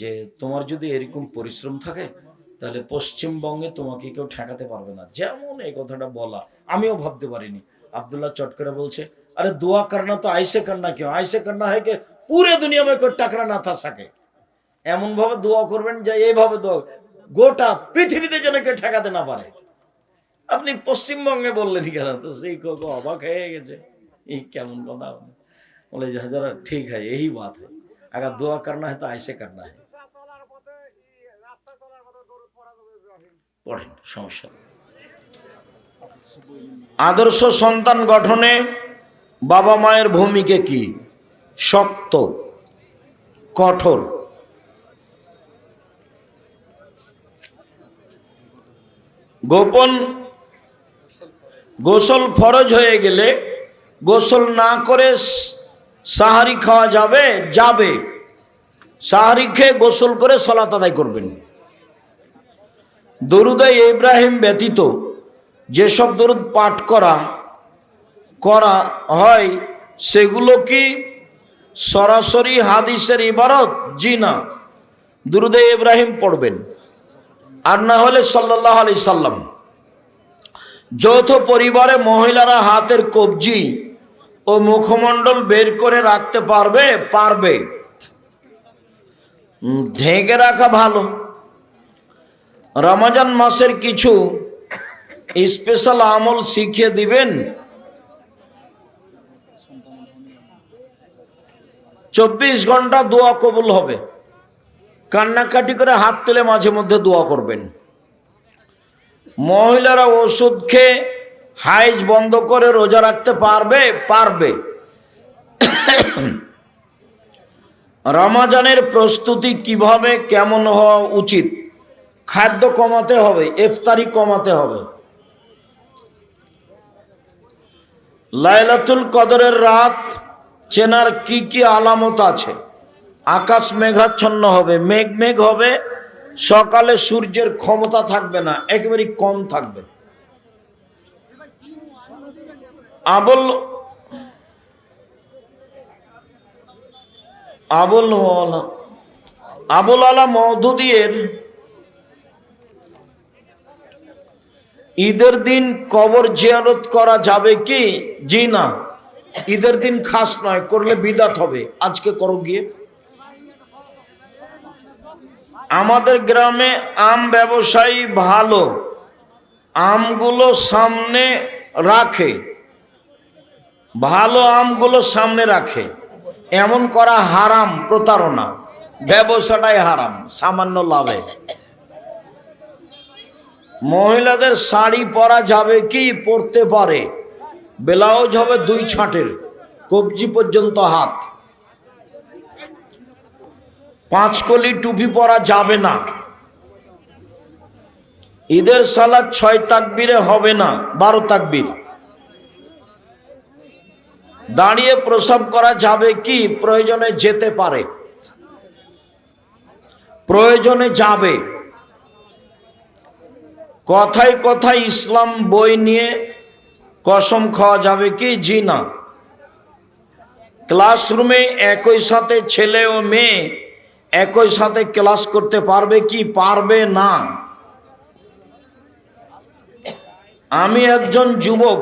যে তোমার যদি এরকম পরিশ্রম থাকে তাহলে পশ্চিমবঙ্গে তোমাকে কেউ ঠেকাতে পারবে না। যেমন এই কথাটা বলা আমিও ভাবতে পারিনি। আব্দুল্লাহ চট করে বলছে, আরে দোয়া করনা তো আইসে করনা क्यों? ऐसे करना है कि पूरे दुनिया में कोई टकरा ना था सके। এমন ভাবে দোয়া করবেন যে এইভাবে দোয়া গোটা পৃথিবীতে যেন কেউ ঠেকাতে না পারে। আপনি পশ্চিমবঙ্গে বললেন কেন? তো সেই অবাক হয়ে গেছে, এই কেমন কথা। बोले जरा ठीक है, यही बात है, अगर दुआ करना है तो ऐसे करना है। পড়েন, সমস্যা নেই। আদর্শ সন্তান গঠনে বাবা মায়ের ভূমিকা কি? শক্ত, কঠোর। গোপন গোসল ফরজ হয়ে গেলে গোসল না করে সাহারি খাওয়া যাবে? যাবে। সাহারি খেয়ে গোসল করে সালাত আদায় করবেন। দরুদে ইব্রাহিম ব্যতীত যেসব দরুদ পাঠ করা হয় সেগুলো কি সরাসরি হাদিসের ইবারত? জি না। দরুদে ইব্রাহিম পড়বেন, আর না হলে সাল্লাল্লাহু আলাইহি সাল্লাম। যৌথ পরিবারে মহিলারা হাতের কবজি ও মুখমণ্ডল বের করে রাখতে পারবে। ঢেকে রাখা ভালো। রমজান মাসের কিছু স্পেশাল আমল শিখিয়ে দিবেন। 24 ঘন্টা দোয়া কবুল হবে। কান্নাকাটি করে হাত তুলে মাঝে মধ্যে দোয়া করবেন। মহিলারা ওষুধ খেয়ে হাইজ বন্ধ করে রোজা রাখতে পারবে। রমজানের প্রস্তুতি কিভাবে কেমন হওয়া উচিত? খাদ্য কমাতে হবে, ইফতারি কমাতে হবে। লাইলাতুল কদরের রাত চেনার কি কি আলামত আছে? আকাশ মেঘাচ্ছন্ন হবে, মেঘ হবে, সকালে সূর্যের ক্ষমতা থাকবে না, একেবারে কম থাকবে। আবুল আলা মওদুদীর ঈদের দিন কবর জিয়ারত করা যাবে কি? জি না। ঈদের দিন খাস নয়, করলে বিদাত হবে। আজকে করো গিয়ে। আমাদের গ্রামে আম ব্যবসায়ী ভালো আমগুলো সামনে রাখে, এমন করা হারাম, প্রতারণা। ব্যবসাটাই হারাম, সামান্য লাভে। মহিলাদের শাড়ি পরা যাবে কি? পরতে পারে। ব্লাউজ হবে 2 ছাঁটের, কবজি পর্যন্ত হাত। 5 কলি টুপি পরা যাবে না। ঈদের সালাত 6 তাকবীরে হবে না, 12 তাকবীর। দাঁড়িয়ে প্রসাব করা যাবে কি? প্রয়োজনে যেতে পারে, প্রয়োজনে যাবে। কথায় কথায় ইসলাম বই নিয়ে কসম খাওয়া যাবে কি? জি না। ক্লাসরুমে একই সাথে ছেলে ও মেয়ে একই সাথে ক্লাস করতে পারবে কি? পারবে না। আমি একজন যুবক,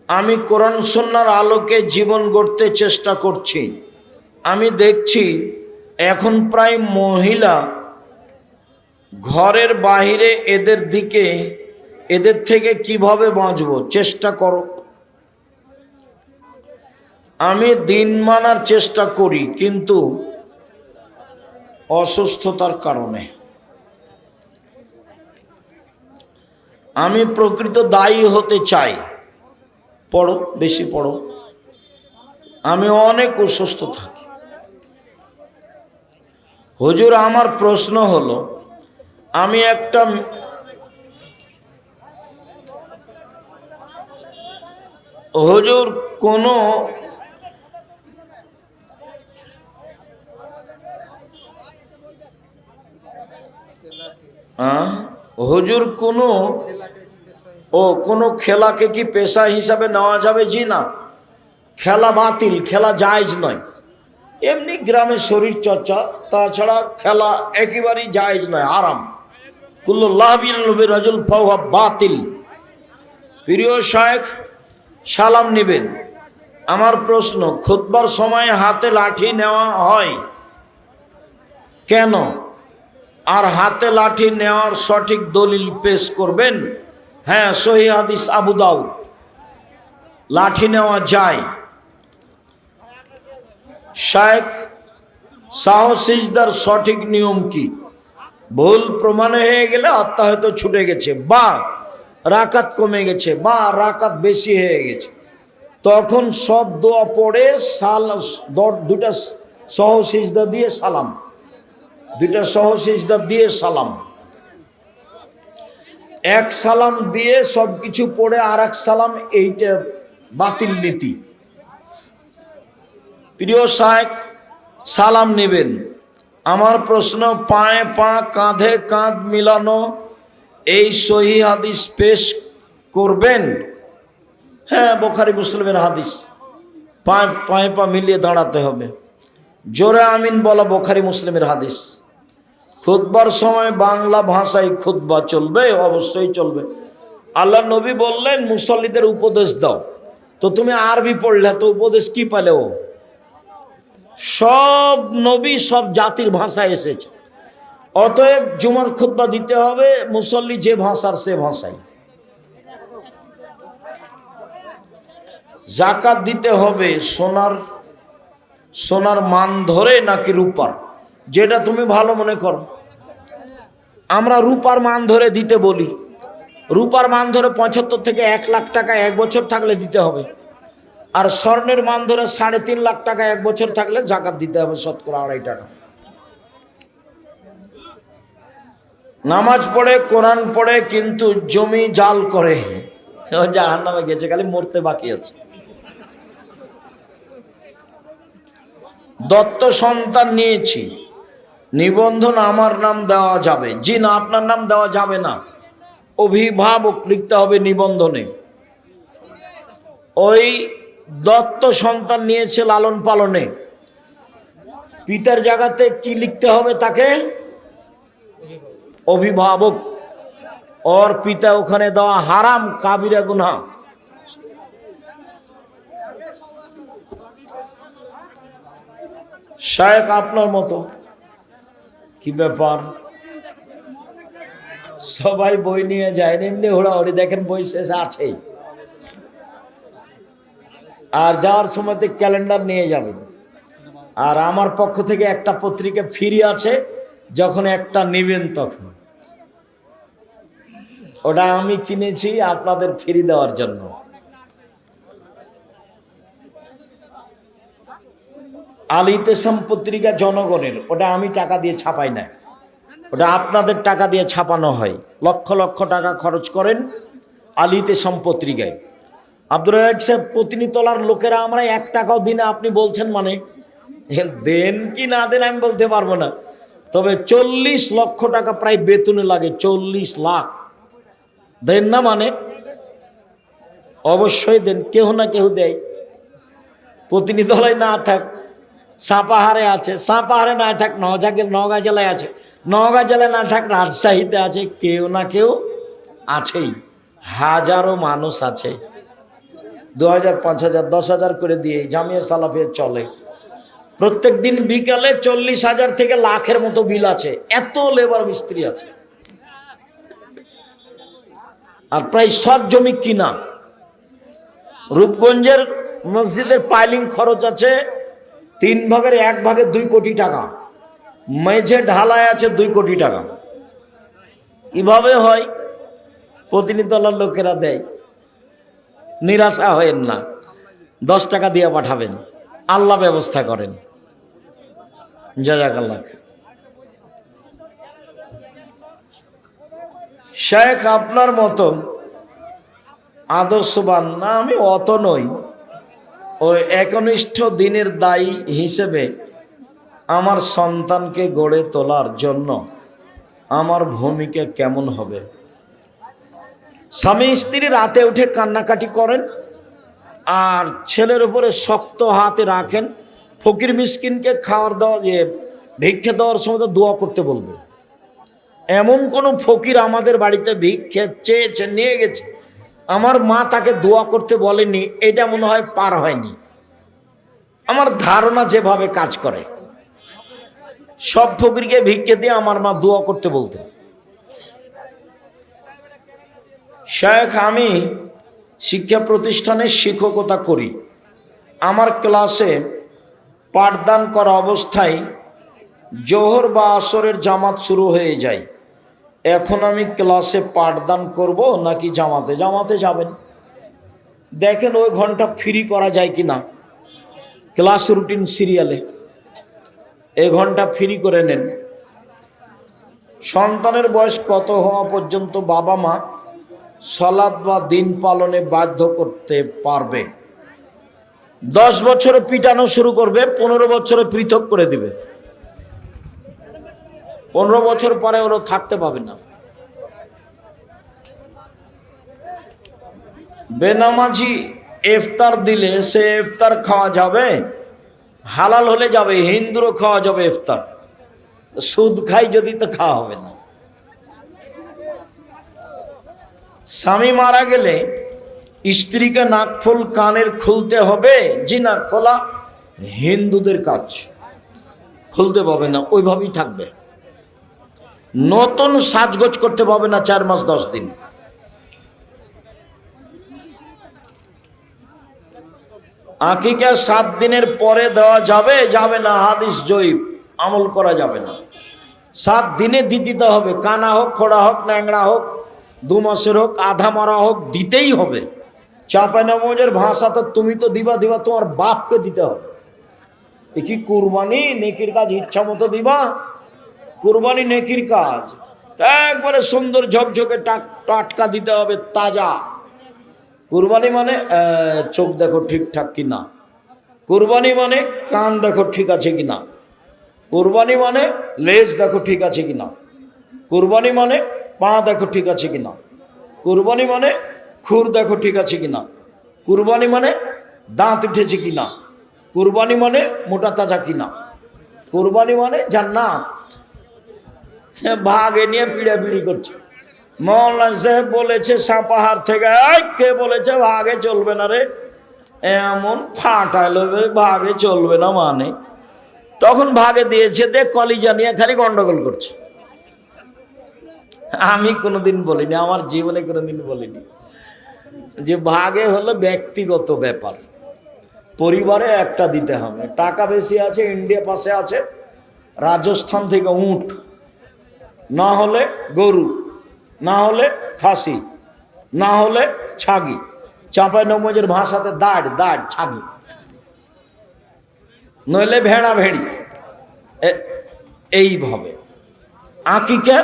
আমি কোরআন সুন্নাহর আলোকে জীবন গড়তে চেষ্টা করছি। আমি দেখছি এখন প্রায় মহিলা ঘরের বাইরে। এদের থেকে কিভাবে বাঁচবো? চেষ্টা করো। আমি দিন মানার চেষ্টা করি, কিন্তু অসুস্থতার কারণে। আমি প্রকৃত দায়ী হতে চাই। পড়ো, বেশি পড়ো। আমি অনেক অসুস্থ থাকি। হুজুর, আমার প্রশ্ন হলো, আমি একটা হুজুর কোনো খেলাকে কি পেশা হিসাবে নেওয়া যাবে? জি না। খেলা বাতিল, খেলা জায়েজ নয়। এমনি গ্রামে শরীর চর্চা, তাছাড়া খেলা একেবারেই জায়েজ নয়, হারাম। কুল্লু লাহবিন রাজুল ফাওয়া বাতিল। প্রিয় শায়েখ, সালাম নেবেন। আমার প্রশ্ন, খুতবার সময় হাতে লাঠি নেওয়া হয় কেন? আর হাতে লাঠি নেওয়ার সঠিক দলিল পেশ করবেন। হ্যাঁ, সহিহ হাদিস আবু দাউদ, লাঠি নেওয়া যায়। শায়েখ, সাহ সিজদার সঠিক নিয়ম কি? ভুল প্রমাণ হয়ে গেলে আত্মা হয়তো ছুটে গেছে, বা রাকাত কমে গেছে, বা রাকাত বেশি হয়ে গেছে, তখন সব দোয়া পড়ে দুটা সহ সিজদা দিয়ে সালাম, দুটা সহ সিজদা দিয়ে সালাম, এক সালাম দিয়ে সব কিছু পড়ে আর এক সালাম, এইটা বাতিল নীতি। প্রিয় শায়েখ, সালাম নেবেন। আমার প্রশ্ন, পায়ে পা কাঁধে কাঁধ মিলানো এই সহিহ হাদিস পেশ করবেন? হ্যাঁ, বুখারী মুসলিমের হাদিস, পায়ে পা মিলিয়ে দাঁড়াতে হবে। জোরে আমিন বলা বুখারী মুসলিমের হাদিস। খুতবার সময় বাংলা ভাষায় খুতবা চলবে, অবশ্যই চলবে। আল্লাহ নবী বললেন মুসল্লিদের উপদেশ দাও, তো তুমি আরবি পড়লে তো উপদেশ কি পেলে? ও সব নবী সব জাতির ভাষায় এসেছে, অতএব জুমার খুতবা দিতে হবে মুসল্লি যে ভাষার সে ভাষায়। যাকাত দিতে হবে সোনার মান ধরে নাকি রূপার, যেটা তুমি ভালো মনে করো। আমরা রূপার মান ধরে দিতে বলি। রূপার মান ধরে 75 থেকে 1 লাখ টাকা 1 বছর থাকলে দিতে হবে, আর স্বর্ণের মান ধরে 3.5 লাখ টাকা 1 বছর থাকলে যাকাত দিতে হবে শতকরা 2.5 টাকা। নামাজ পড়ে, কোরআন পড়ে, কিন্তু জমি জাল করে, জাহান্নামে গেছে, খালি মরতে বাকি আছে। দত্ত সন্তান নিয়েছি, নিবন্ধন আমার নাম দেওয়া যাবে? জি না, আপনার নাম দেওয়া যাবে না, অভিভাবক লিখতে হবে নিবন্ধনে। ওই দত্ত সন্তান নিয়েছে লালন পালনে, পিতার জায়গাতে কি লিখতে হবে তাকে? অভিভাবক। ওর পিতা ওখানে দেওয়া হারাম, কাবিরা গুনাহ। শায়েখ আপনার মতো কি ব্যাপার? সবাই বই নিয়ে যায়, এমনি হোড়াহড়ি, দেখেন বই শেষ আছেই। আর যাওয়ার সময় ক্যালেন্ডার নিয়ে যাবেন। আর আমার পক্ষ থেকে একটা পত্রিকা ফ্রি আছে, যখন একটা নেবেন তখন। ওটা আমি কিনেছি আপনাদের ফ্রি দেওয়ার জন্য। আল ইতিসাম পত্রিকা জনগণের, ওটা আমি টাকা দিয়ে ছাপাই না, ওটা আপনাদের টাকা দিয়ে ছাপানো হয়। লক্ষ লক্ষ টাকা খরচ করেন আল ইতিসাম পত্রিকায়। আব্দুর রাজ্জাক সাহেব, প্রতিনিধি তলার লোকেরা আমরা 1 টাকাও দিনে, আপনি বলছেন মানে দেন কি না দেন আমি বলতে পারবো না, তবে 40 লক্ষ টাকা প্রায় বেতনে লাগে। 40 লাখ দেন না মানে? অবশ্যই দেন, কেউ না কেউ দেয়। প্রতিনিধি তলায় না থাক, সাপাহারে আছে, সাপাহারে না থাক নওগাঁ জেলায় আছে, নওগাঁ জেলায় না থাক রাজশাহীতে আছে, কেউ না কেউ আছেই। হাজারো মানুষ আছে। 2000, 5000, 10,000 করে দিয়ে জামিয়া সালাফিয়া চলে। প্রত্যেক দিন বিকালে 40,000 থেকে লাখের মতো বিল আছে, এত লেবার মিস্ত্রি আছে। আর প্রায় সব জমি কিনা। রূপগঞ্জের মসজিদের পাইলিং খরচ আছে 3 ভাগের 1 ভাগে 2 কোটি টাকা, মেঝে ঢালাই আছে 2 কোটি টাকা। কিভাবে হয়? প্রতিনিধি দলের লোকেরা দেয়। নিরাশা হয়েন না, 10 টাকা দিয়ে পাঠাবেন, আল্লাহ ব্যবস্থা করেন। জাযাকাল্লাহ। শেখ আপনার মতো আদর্শবান না, আমি অত নই। ওই একনিষ্ঠ দিনের দায়ী হিসেবে আমার সন্তানকে গড়ে তোলার জন্য আমার ভূমিকা কেমন হবে? স্বামী স্ত্রী রাতে উঠে কান্নাকাটি করেন, আর ছেলের উপরে শক্ত হাতে রাখেন। ফকির মিসকিনকে খাওয়ার দেওয়া, ভিক্ষা দেওয়ার সময় দোয়া করতে বলবে। এমন কোন ফকির আমাদের বাড়িতে ভিক্ষা চেয়েছে, নিয়ে গেছে, আমার মা তাকে দোয়া করতে বলেনি, এটা মনে হয় পার হয়নি। আমার ধারণা যেভাবে কাজ করে, সব ফকিরকে ভিক্ষা দিয়ে আমার মা দোয়া করতে বলতেন। শেখ, আমি শিক্ষা প্রতিষ্ঠানে শিক্ষকতা করি। আমার ক্লাসে পাঠদান করা অবস্থায় জোহর বা আসরের জামাত শুরু হয়ে যায়, এখন আমি ক্লাসে পাঠদান করব নাকি জামাতে? জামাতে যাবেন। দেখেন ওই ঘন্টা ফ্রি করা যায় কি না, ক্লাস রুটিন সিরিয়ালে এই ঘন্টা ফ্রি করে নেন। সন্তানের বয়স কত হওয়া পর্যন্ত বাবা মা সালাত বা দিন পালনে বাধ্য করতে পারবে? 10 বছরে পিটানো শুরু করবে, 15 বছরে পৃথক করে দিবে। 15 বছর পরে ওরা থাকতে পাবে না। বেনামাজি ইফতার দিলে সে ইফতার খাওয়া যাবে? হালাল হলে যাবে, হিন্দুরও খাওয়া যাবে ইফতার। সুদ খাই যদি তো খাওয়া হবে না। স্বামী মারা গেলে স্ত্রীকে নাকফুল কানের খুলতে হবে? জি না, খোলা হিন্দুদের কাজ, খুলতে পাবে না, ওইভাবেই থাকবে। নতুন সাজগোজ করতে পাবে না 4 মাস 10 দিন। আকিকা 7 দিনের পরে দেওয়া যাবে? যাবে না, হাদিস জয়ীফ, আমল করা যাবে না। 7 দিনে দিতে হবে, কানা হোক, খোড়া হোক, ন্যাংরা হোক, 2 মাসের হোক, আধা মারা হোক, দিতেই হবে। চাঁপাই নবজের ভাষা তো তুমি তো দিবা, তোমার বাপকে দিতে হবে। এ কি কুরবানি? নেকির কাজ ইচ্ছা মতো দিবা? কুরবানি নেকির কাজ, তা একবারে সুন্দর ঝকঝকে টাটকা দিতে হবে, তাজা। কুরবানি মানে চোখ দেখো ঠিকঠাক কিনা, কুরবানি মানে কান দেখো ঠিক আছে কিনা, কুরবানি মানে লেজ দেখো ঠিক আছে কিনা, কুরবানি মানে পা দেখো ঠিক আছে কিনা, কুরবানি মানে খুর দেখো ঠিক আছে কিনা, কুরবানি মানে দাঁত উঠেছে কিনা, কুরবানি মানে মোটা তাজা কিনা, কুরবানি মানে জান্নাত। ভাগে নিয়ে পিড়াপিড়ি করছে। মৌলানা সাহেব বলেছে সাপাহার থেকে, কে বলেছে ভাগে চলবে না রে? এমন ফাটাইল, ভাগে চলবে না মানে। তখন ভাগে দিয়েছে, দেখ কলিজা নিয়ে খালি গন্ডগোল করছে। আমি কোনোদিন বলিনি, আমার জীবনে কোনোদিন বলিনি যে ভাগে হলো ব্যক্তিগত ব্যাপার, পরিবারে একটা দিতে হবে। টাকা বেশি আছে, ইন্ডিয়া পাশে আছে, রাজস্থান থেকে উট, না হলে গরু, না হলে খাসি, না হলে ছাগি। চাঁপাই নবজের ভাষাতে দাঁড় ছাগি, নইলে ভেড়া ভেড়ি। এইভাবে আকিকা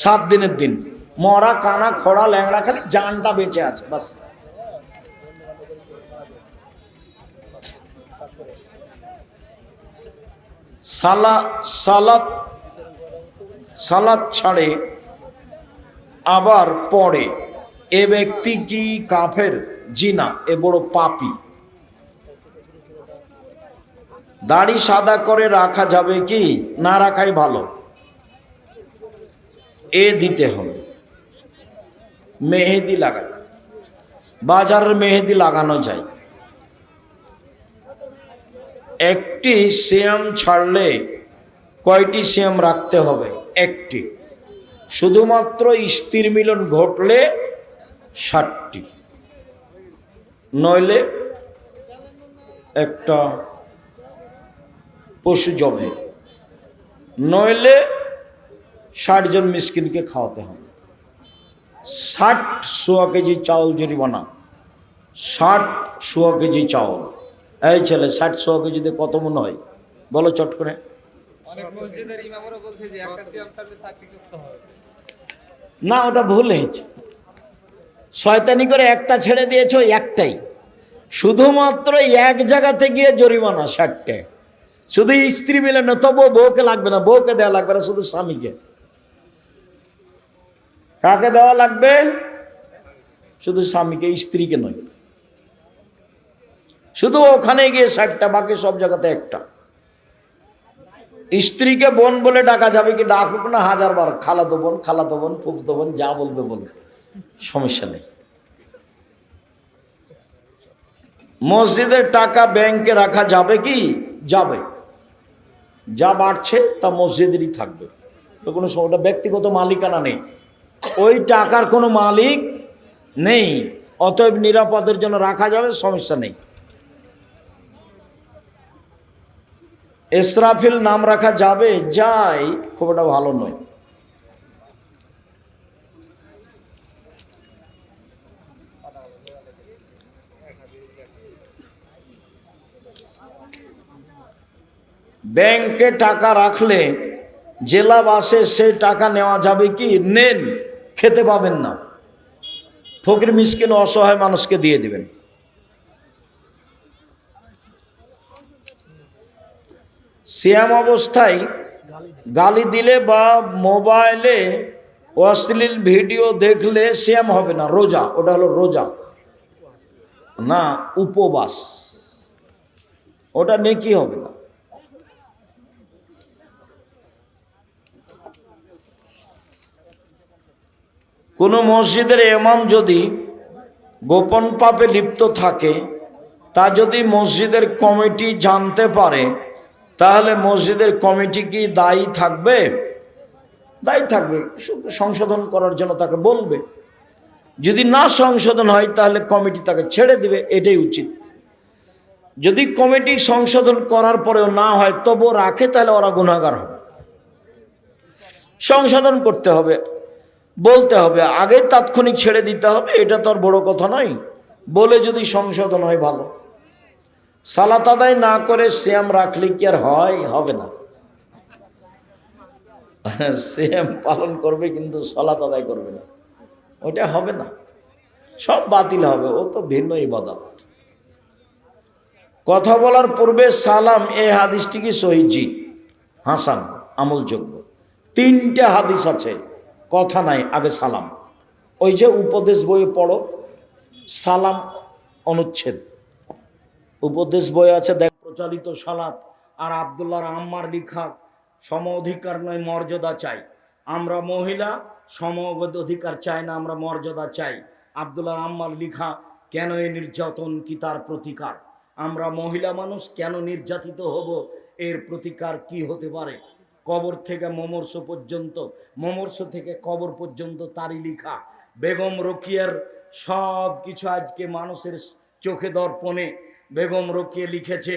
7 দিনের দিন, মরা কানা খোড়া ল্যাংড়া, খালি জানটা বেঁচে আছে বাস। সালাত ছাড়ে আবার পড়ে, এ ব্যক্তি কি কাফের? জি না, এ বড় পাপী। দাড়ি সাদা করে রাখা যাবে কি? না রাখাই ভালো। এ দিতে হবে। মেহেদি লাগানো, বাজারের মেহেদি লাগানো যায়। একটি সিয়াম ছাড়লে কয়টি সিয়াম রাখতে হবে? একটি। শুধুমাত্র স্ত্রীর মিলন ঘটলে 60টি, নইলে একটা পশু জবে, নইলে 60 জন মিসকিনকে খাওয়াতে হবে। 60 সোয়া কেজি চাউল জরিমানা, 60 সোয়া কেজি চাউল। এই ছেলে, 60 সোয়া কেজিতে কত মনে হয় বলো চট করে? না, ওটা ভুল হয়েছে, শয়তানি করে একটা ছেড়ে দিয়েছ, একটাই। শুধুমাত্র এক জায়গাতে গিয়ে জরিমানা 60টা। শুধু স্ত্রী মিলে না, তবুও বউকে লাগবে না, বউকে দেওয়া লাগবে না, শুধু স্বামীকে। কাকে দেওয়া লাগবে? শুধু স্বামীকে, স্ত্রীকে নয়। শুধু ওখানে গিয়ে 60টা, বাকি সব জায়গাতে একটা। স্ত্রীকে বোন বলে ডাকা যাবে কি? ডাকুক না 1000 বার, খালাতো বোন, ফুফতো বোন, যা বলবে বলবে, সমস্যা নেই। মসজিদের টাকা ব্যাংকে রাখা যাবে কি? যাবে। যা বাড়ছে তা মসজিদেরই থাকবে, কোনো ওটা ব্যক্তিগত মালিকানা নেই, ওই টাকার কোনো মালিক নেই, অতএব নিরাপদের জন্য রাখা যাবে, সমস্যা নেই। ইসরাফিল নাম রাখা যাবে, যাই, খুব একটা ভালো নয়। ব্যাংকে টাকা রাখলে জেলা বাসে সেই টাকা নেওয়া যাবে কি? নেন, খেতে পাবেন না, ফকির মিসকিন অসহায় মানুষকে দিয়ে দিবেন। সিয়াম অবস্থায় গালি দিলে বা মোবাইলে অশ্লীল ভিডিও দেখলে সিয়াম হবে না, রোজা। ওটা হলো রোজা না, উপবাস। ওটা নেকি হবে না। কোনো মসজিদের ইমাম যদি গোপন পাপে লিপ্ত থাকে, তা যদি মসজিদের কমিটি জানতে পারে, তাহলে মসজিদের কমিটি কি দায়ী থাকবে? দায়ী থাকবে, সংশোধন করার জন্য তাকে বলবে। যদি না সংশোধন হয় তাহলে কমিটি তাকে ছেড়ে দিবে, এটাই উচিত। যদি কমিটি সংশোধন করার পরেও না হয় তবুও রাখে, তাহলে ওরা গুনাহগার হবে। সংশোধন করতে হবে, বলতে হবে, আগে তাৎক্ষণিক ছেড়ে দিতে হবে, এটা তো আর বড় কথা নয়। বলে যদি সংশোধন হয় ভালো। সালাত আদায় না করে সিয়াম রাখলে কি আর হয়? হবে না। সিয়াম পালন করবে কিন্তু সালাত আদায় করবে না, ওটা হবে না, সব বাতিল হবে। ও তো ভিন্ন ইবাদত। কথা বলার পূর্বে সালাম, এই হাদিসটি কি সহিহ? হাসান, আমলযোগ্য। 3টে হাদিস আছে, কথা নাই, আগে সালাম। ওই যে উপদেশ বইয়ে পড়ো, সালাম অনুচ্ছেদ, উপদেশ বই আছে, দেখ, প্রচলিত সালাত। আর আব্দুল্লাহর আম্মার লিখা, সম অধিকার নয় মর্যাদা চাই। আমরা মহিলা, সম অধিকার চাই না, আমরা মর্যাদা চাই। আব্দুল্লাহর আম্মার লিখা, কেন এই নির্যাতন, কি তার প্রতিকার? আমরা মহিলা মানুষ, কেন নির্যাতিত হব, এর প্রতিকার কি হতে পারে? কবর থেকে মমর্ষ পর্যন্ত, মমর্ষ থেকে কবর পর্যন্ত তারই লিখা। বেগম রোকিয়ার সব কিছু আজকে মানুষের চোখে দর্পণে। বেগম রোকিয়া লিখেছে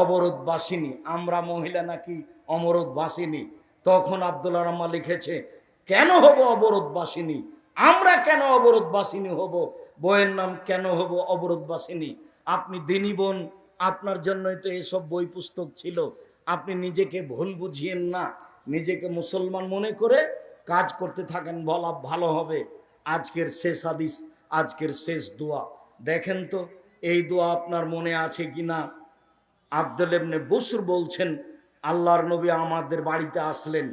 অবরোধবাসিনী, আমরা মহিলা নাকি অমরোধবাসিনী। তখন আব্দুল্লাহ রহমান লিখেছে, কেন হব অবরোধবাসিনী, আমরা কেন অবরোধবাসিনী হব, বইয়ের নাম কেন হব অবরোধবাসিনী? আপনি দিনী বোন, আপনার জন্যই তো এসব বই পুস্তক ছিল। আপনি নিজেকে ভুল বুঝিয়েন না, নিজেকে মুসলমান মনে করে কাজ করতে থাকেন, বলা ভালো হবে। আজকের শেষ হাদিস, আজকের শেষ দোয়া দেখেন তো, এই দোয়া আপনার মনে আছে কিনা? আব্দুল ইবনে বুসর বলছেন, আল্লাহর নবী আমাদের বাড়িতে আসলেন।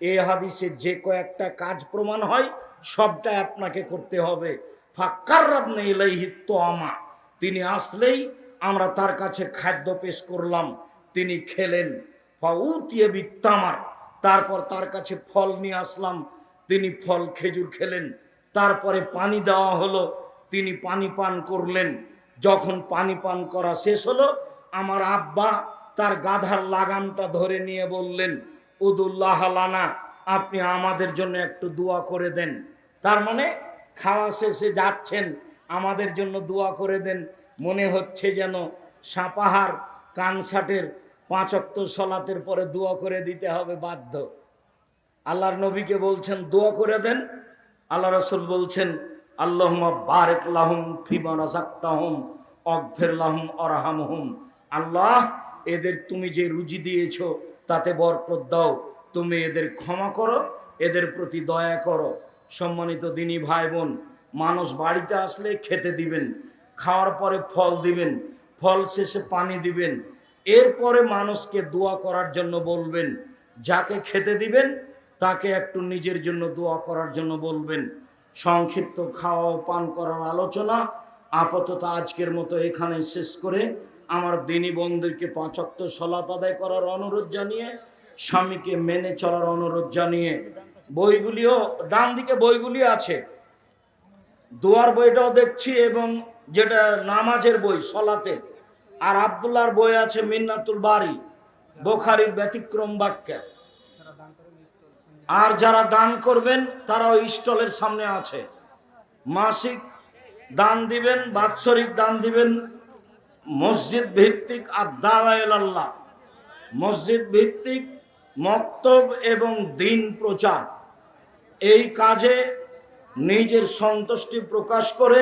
এই হাদিসে যে কয়েকটা কাজ প্রমাণ হয়, সবটাই আপনাকে করতে হবে। ফাক্কাররাবনা ইলাইহি তোয়ামা, তিনি আসলেই আমরা তার কাছে খাদ্য পেশ করলাম, তিনি খেলেন। ফাউতিয়া বিত্তামার, তারপর তার কাছে ফল নিয়ে আসলাম, তিনি ফল, খেজুর খেলেন। তারপরে পানি দেওয়া হলো, তিনি পানি পান করলেন। যখন পানি পান করা শেষ হলো, আমার আব্বা তার গাধার লাগামটা ধরে নিয়ে বললেন, উদুল্লাহ লানা, আপনি আমাদের জন্য একটু দোয়া করে দেন। তার মানে খাওয়া শেষে যাচ্ছেন, আমাদের জন্য দোয়া করে দেন। মনে হচ্ছে যেন সাপাহার কানসাটের 5 ওয়াক্ত সালাতের পরে দোয়া করে দিতে হবে বাধ্য। আল্লাহর নবীকে বলছেন দোয়া করে দেন। আল্লাহ রাসূল বলছেন, আল্লাহুম্মা বারিক লাহুম ফিমা রাযাকতাহুম ওয়াগফির লাহুম ওয়ারহামহুম। আল্লাহ, এদের তুমি যে রুজি দিয়েছো তাতে বরকত দাও, তুমি এদের ক্ষমা করো, এদের প্রতি দয়া করো। সম্মানিত দিনী ভাই বোন, মানুষ বাড়িতে আসলে খেতে দিবেন, খাওয়ার পরে ফল দিবেন, ফল শেষে পানি দিবেন, এরপরে মানুষকে দোয়া করার জন্য বলবেন। যাকে খেতে দিবেন তাকে একটু নিজের জন্য দোয়া করার জন্য বলবেন। সংক্ষিপ্ত খাওয়া ও পান করার আলোচনা আপাতত আজকের মতো এখানে শেষ করে আমার দিনী বোনদেরকে 5 ওয়াক্ত সালাত আদায় করার অনুরোধ জানিয়ে, স্বামীকে মেনে চলার অনুরোধ জানিয়ে, বইগুলিও ডান দিকে বইগুলি আছে, দোয়ার বইটাও দেখছি, এবং যেটা নামাজের বই সলাতে, আর আব্দুল্লাহর বই আছে মিন্নাতুল বারি, বুখারীর ব্যতিক্রম বাক্য। আর যারা দান করবেন তারা ওই স্টলের সামনে আছে, মাসিক দান দিবেন, বাৎসরিক দান দিবেন, মসজিদ ভিত্তিক আর দাওয়া ইলাল্লাহ মসজিদ ভিত্তিক মক্তব এবং দিন প্রচার, এই কাজে নিজের সন্তুষ্টি প্রকাশ করে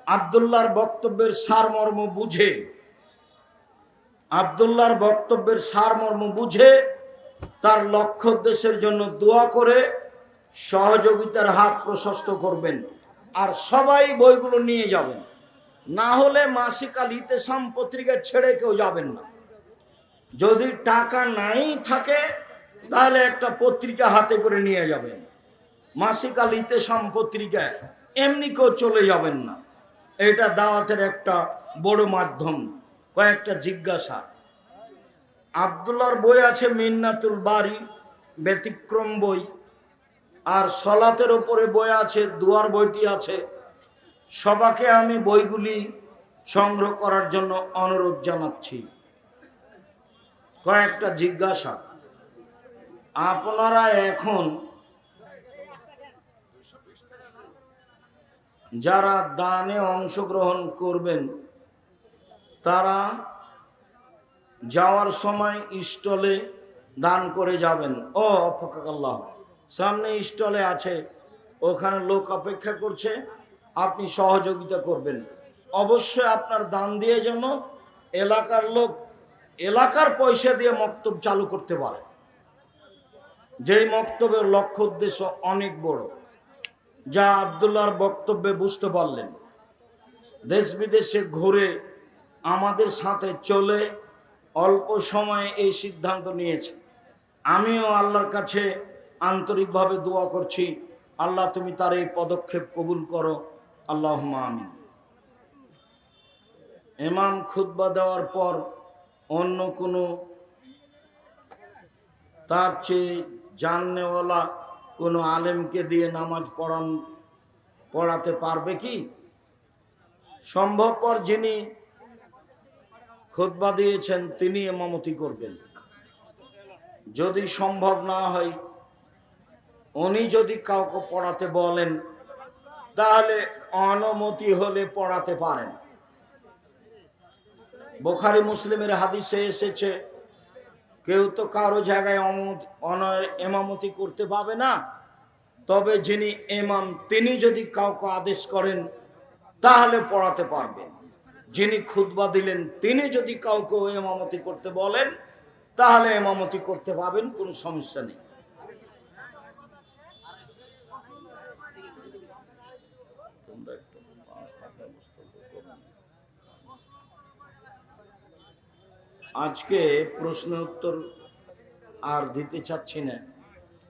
আব্দুল্লাহর বক্তব্যের সারমর্ম বুঝে তার লক্ষ্য উদ্দেশ্যের জন্য দোয়া করে সহযোগিতার হাত প্রশস্ত করবেন। আর সবাই বইগুলো নিয়ে যাবেন, না হলে মাসিক আল ইতেসাম পত্রিকা ছেড়ে কেউ যাবেন না। যদি টাকা নাই থাকে তাহলে একটা পত্রিকা হাতে করে নিয়ে যাবেন। মাসিক আল ইতেসাম পত্রিকায় এমনি কেউ চলে যাবেন না। এটা দাওয়াতের একটা বড় মাধ্যম। কয়েকটা জিজ্ঞাসা, আব্দুল্লাহর বই আছে মিন্নাতুল বারি, ব্যতিক্রম বই, আর সলাতের ওপরে বই আছে, দুয়ার বইটি আছে। সবাকে আমি বইগুলি সংগ্রহ করার জন্য অনুরোধ জানাচ্ছি। কয়েকটা জিজ্ঞাসা, আপনারা এখন যারা দানে অংশগ্রহণ করবেন তারা যাওয়ার সময় স্টলে দান করে যাবেন। ও ফকাকাল্লাহ, সামনে স্টলে আছে, ওখানে লোক অপেক্ষা করছে, আপনি সহযোগিতা করবেন। অবশ্যই আপনার দান দিয়ে যেন এলাকার লোক এলাকার পয়সা দিয়ে মক্তব চালু করতে পারে। যেই মক্তবের লক্ষ্য উদ্দেশ্য অনেক বড়, যা আব্দুল্লাহর বক্তব্যে বুঝতে পারলেন। দেশ বিদেশে ঘুরে আমাদের সাথে চলে অল্প সময়ে এই সিদ্ধান্ত নিয়েছে। আমিও আল্লাহর কাছে আন্তরিকভাবে দোয়া করছি, আল্লাহ তুমি তার এই পদক্ষেপ কবুল করো, আল্লাহুম্মা আমিন। ইমাম খুতবা দেওয়ার পর অন্য কোনো তার চেয়ে জাননেওয়ালা কোনো আলেমকে দিয়ে নামাজ পড়াতে পারবে কি? সম্ভবপর যিনি খুতবা দিয়েছেন তিনি ইমামতি করবেন। যদি সম্ভব না হয়, উনি যদি কাউকে পড়াতে বলেন তাহলে অনুমতি হলে পড়াতে পারেন। বুখারী মুসলিমের হাদিসে এসেছে, কেউ তো কারো জায়গায় ইমামতি করতে পাবে না, তবে যিনি ইমাম তিনি যদি কাউকে আদেশ করেন তাহলে পড়াতে পারবেন। যিনি খুতবা দিলেন তিনি যদি কাউকে ইমামতি করতে বলেন তাহলে ইমামতি করতে পাবেন, কোনো সমস্যা নেই। আজকে প্রশ্ন উত্তর আর দিতে চাচ্ছি না,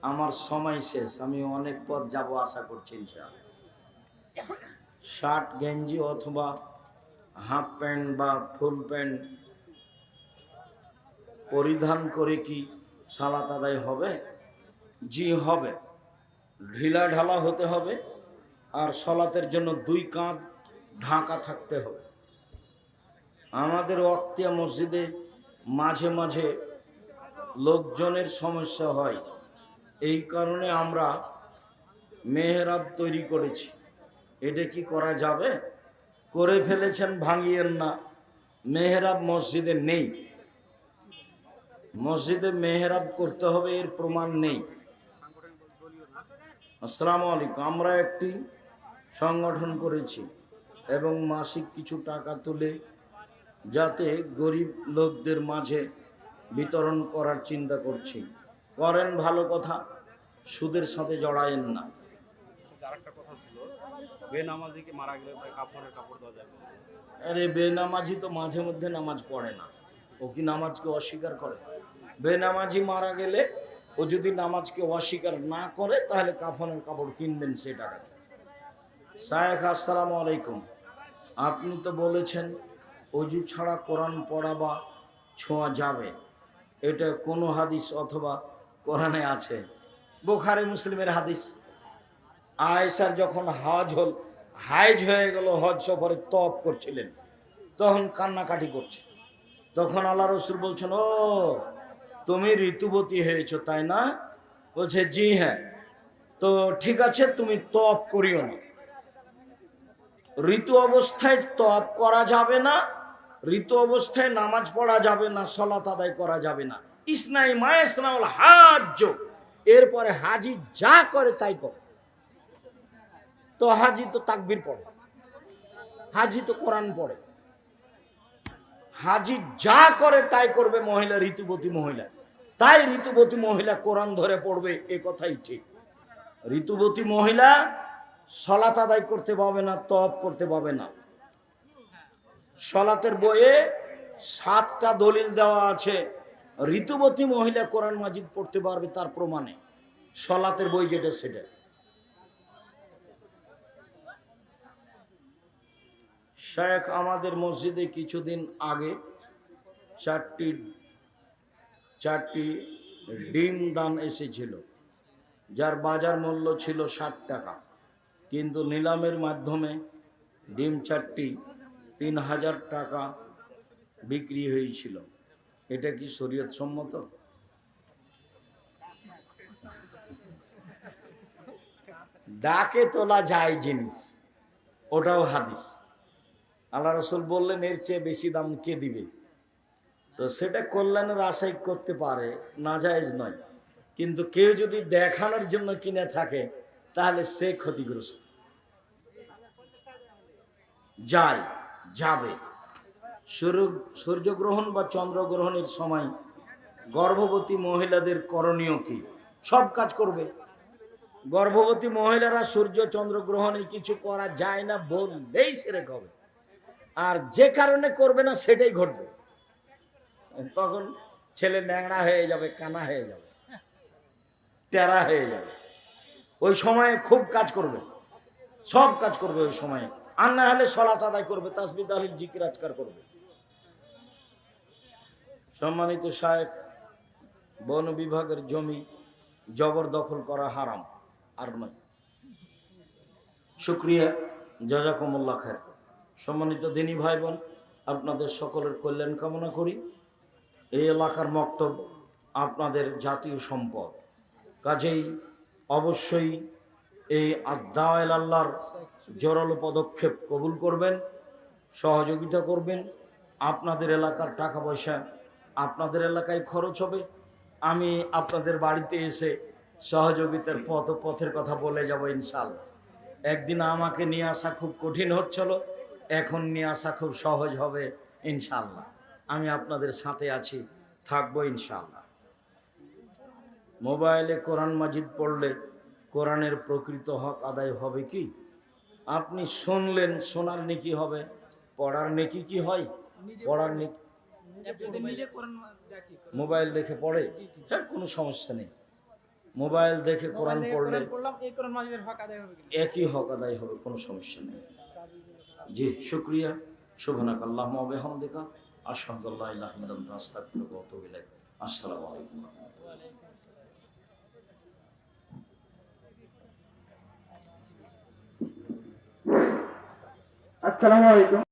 আমার সময় শেষ। আমি অনেক পথ যাব আশা করছি ইনশাআল্লাহ। শার্ট গেঞ্জি অথবা হাফ প্যান্ট বা ফুল প্যান্ট পরিধান করে কি সালাত আদায় হবে? জি হবে। ঢিলা ঢালা হতে হবে, আর সালাতের জন্য দুই কাঁধ ঢাকা থাকতে হবে। আমাদের ওয়াক্তিয়া মসজিদে মাঝে মাঝে লোকজনের সমস্যা হয়, এই কারণে আমরা মেহরাব তৈরি করেছি। এটা কি করা যাবে? করে ফেলেছেন, ভাঙিয়েন না। মেহরাব মসজিদে নেই, মসজিদে মেহরাব করতে হবে এর প্রমাণ নেই। আসসালামু আলাইকুম। আমরা একটি সংগঠন করেছি এবং মাসিক কিছু টাকা তুলে যাতে গরিব লোকদের মাঝে বিতরণ করার চিন্তা করছি। করেন, ভালো কথা, সুদের সাথে জড়ায়েন না। আরেকটা কথা ছিল, বেনামাজিকে মারা গেলে তার কাফনের কাপড় দেওয়া যাবে? আরে বেনামাজি তো মাঝে মধ্যে নামাজ পড়ে না, ও কি নামাজকে অস্বীকার করে? বেনামাজি মারা গেলে ও যদি নামাজকে অস্বীকার না করে তাহলে কাফনের কাপড় কিনবেন সে টাকাতে। শায়েখ আসসালামু আলাইকুম, আপনি তো বলেছেন অজু ছাড়া কোরআন পড়া বা ছোঁয়া যাবে, এটা কোনো হাদিস অথবা কোরআনে আছে? বুখারী মুসলিমের হাদিস। আয়েশার যখন হাইজ হয়ে গেল, হজ সফরে তওয়াফ করছিলেন, তখন কান্নাকাটি করছে। তখন আল্লাহ রসুল বলছেন, ও তুমি ঋতুবতী হয়েছো তাই না? বলছে জি হ্যাঁ। তো ঠিক আছে, তুমি তওয়াফ করিও না। ঋতু অবস্থায় তওয়াফ করা যাবে না, ঋতু অবস্থায় নামাজ পড়া যাবে না, সালাত আদায় করা যাবে না। ইসনাই মায়াসনাউল হাজ্জ, এরপরে হাজি যা করে তাই করে। তো হাজি তো তাকবীর পড়ে, হাজি তো কোরআন পড়ে, হাজি যা করে তাই করবে মহিলা, ঋতুবতী মহিলা। তাই ঋতুবতী মহিলা কোরআন ধরে পড়বে, এ কথাই ঠিক। ঋতুবতী মহিলা সালাত আদায় করতে পাবে না, তওয়াফ করতে পাবে না। সালাতের বইয়ে 7টা দলিল দেওয়া আছে, ঋতুবতী মহিলা কোরআন মাজিদ পড়তে পারবে, তার প্রমাণে সালাতের বই যেটা সেটা। শেখ আমাদের মসজিদে কিছুদিন আগে 4টি ডিম দান এসেছিল, যার বাজার মূল্য ছিল 60 টাকা, কিন্তু নিলামের মাধ্যমে ডিম 4টি 3000 টাকা বিক্রি হয়েছিল। এটা কি শরীয়ত সম্মত? ডাকে তোলা যায় জিনিস, ওটাও হাদিস। আল্লাহ রাসূল বললেন এর চেয়ে বেশি দাম কে দিবে? তো সেটা কল্যাণের আশাই করতে পারে, নাজায়েজ নয়। কিন্তু কেউ যদি দেখানোর জন্য কিনে থাকে তাহলে সে ক্ষতিগ্রস্ত। যাবে সূর্যগ্রহণ বা চন্দ্রগ্রহণের সময় গর্ভবতী মহিলাদের করণীয় কি? সব কাজ করবে। গর্ভবতী মহিলারা সূর্য চন্দ্রগ্রহণে কিছু করা যায় না বললেই শিরক হবে, আর যে কারণে করবে না সেটাই ঘটবে। তখন ছেলে ন্যাংড়া হয়ে যাবে, কানা হয়ে যাবে, টেরা হয়ে যাবে। ওই সময়ে খুব কাজ করবে, সব কাজ করবে ওই সময়ে। আর না হলে সালাত আদায় করবে, তাসবিহ তাহলিল জিকির আজকার করবে। সম্মানিত শায়েখ, বন বিভাগের জমি জবরদখল করা হারাম, আর নয়। শুকরিয়া, জাযাকুমুল্লাহ খায়ের। সম্মানিত দিনী ভাই বোন, আপনাদের সকলের কল্যাণ কামনা করি। এই এলাকার মক্তব আপনাদের জাতীয় সম্পদ, কাজেই অবশ্যই এই আদাওয়াল আল্লাহর জোরালো পদক্ষেপ কবুল করবেন, সহযোগিতা করবেন। আপনাদের এলাকার টাকা পয়সা আপনাদের এলাকায় খরচ হবে। আমি আপনাদের বাড়িতে এসে সহযোগিতার পথের কথা বলে যাব ইনশাআল্লাহ। একদিন আমাকে নিয়ে আসা খুব কঠিন হচ্ছিল, এখন নিয়ে আসা খুব সহজ হবে ইনশাআল্লাহ। আমি আপনাদের সাথে আছি, থাকবো ইনশাআল্লাহ। মোবাইলে কোরআন মাজিদ পড়লে কোরআনের প্রকৃত হক আদায় হবে কি? আপনি শুনলেন, শোনার নেকি হবে, পড়ার নেকি কি হয়? পড়ার নেকি মোবাইল দেখে পড়ে, হ্যাঁ, কোনো সমস্যা নেই। মোবাইল দেখে কোরআন পড়লে একই হক আদায় হবে, কোনো সমস্যা নেই। জি, শুকরিয়া। সুবহানাকাল্লাহুম্মা ওয়া বিহামদিকা আশহাদু আল্লা ইলাহা ইল্লা আনতা আস্তাগফিরুকা ওয়া আতুবু ইলাইক। আসসালামু আলাইকুম। আসসালামু আলাইকুম।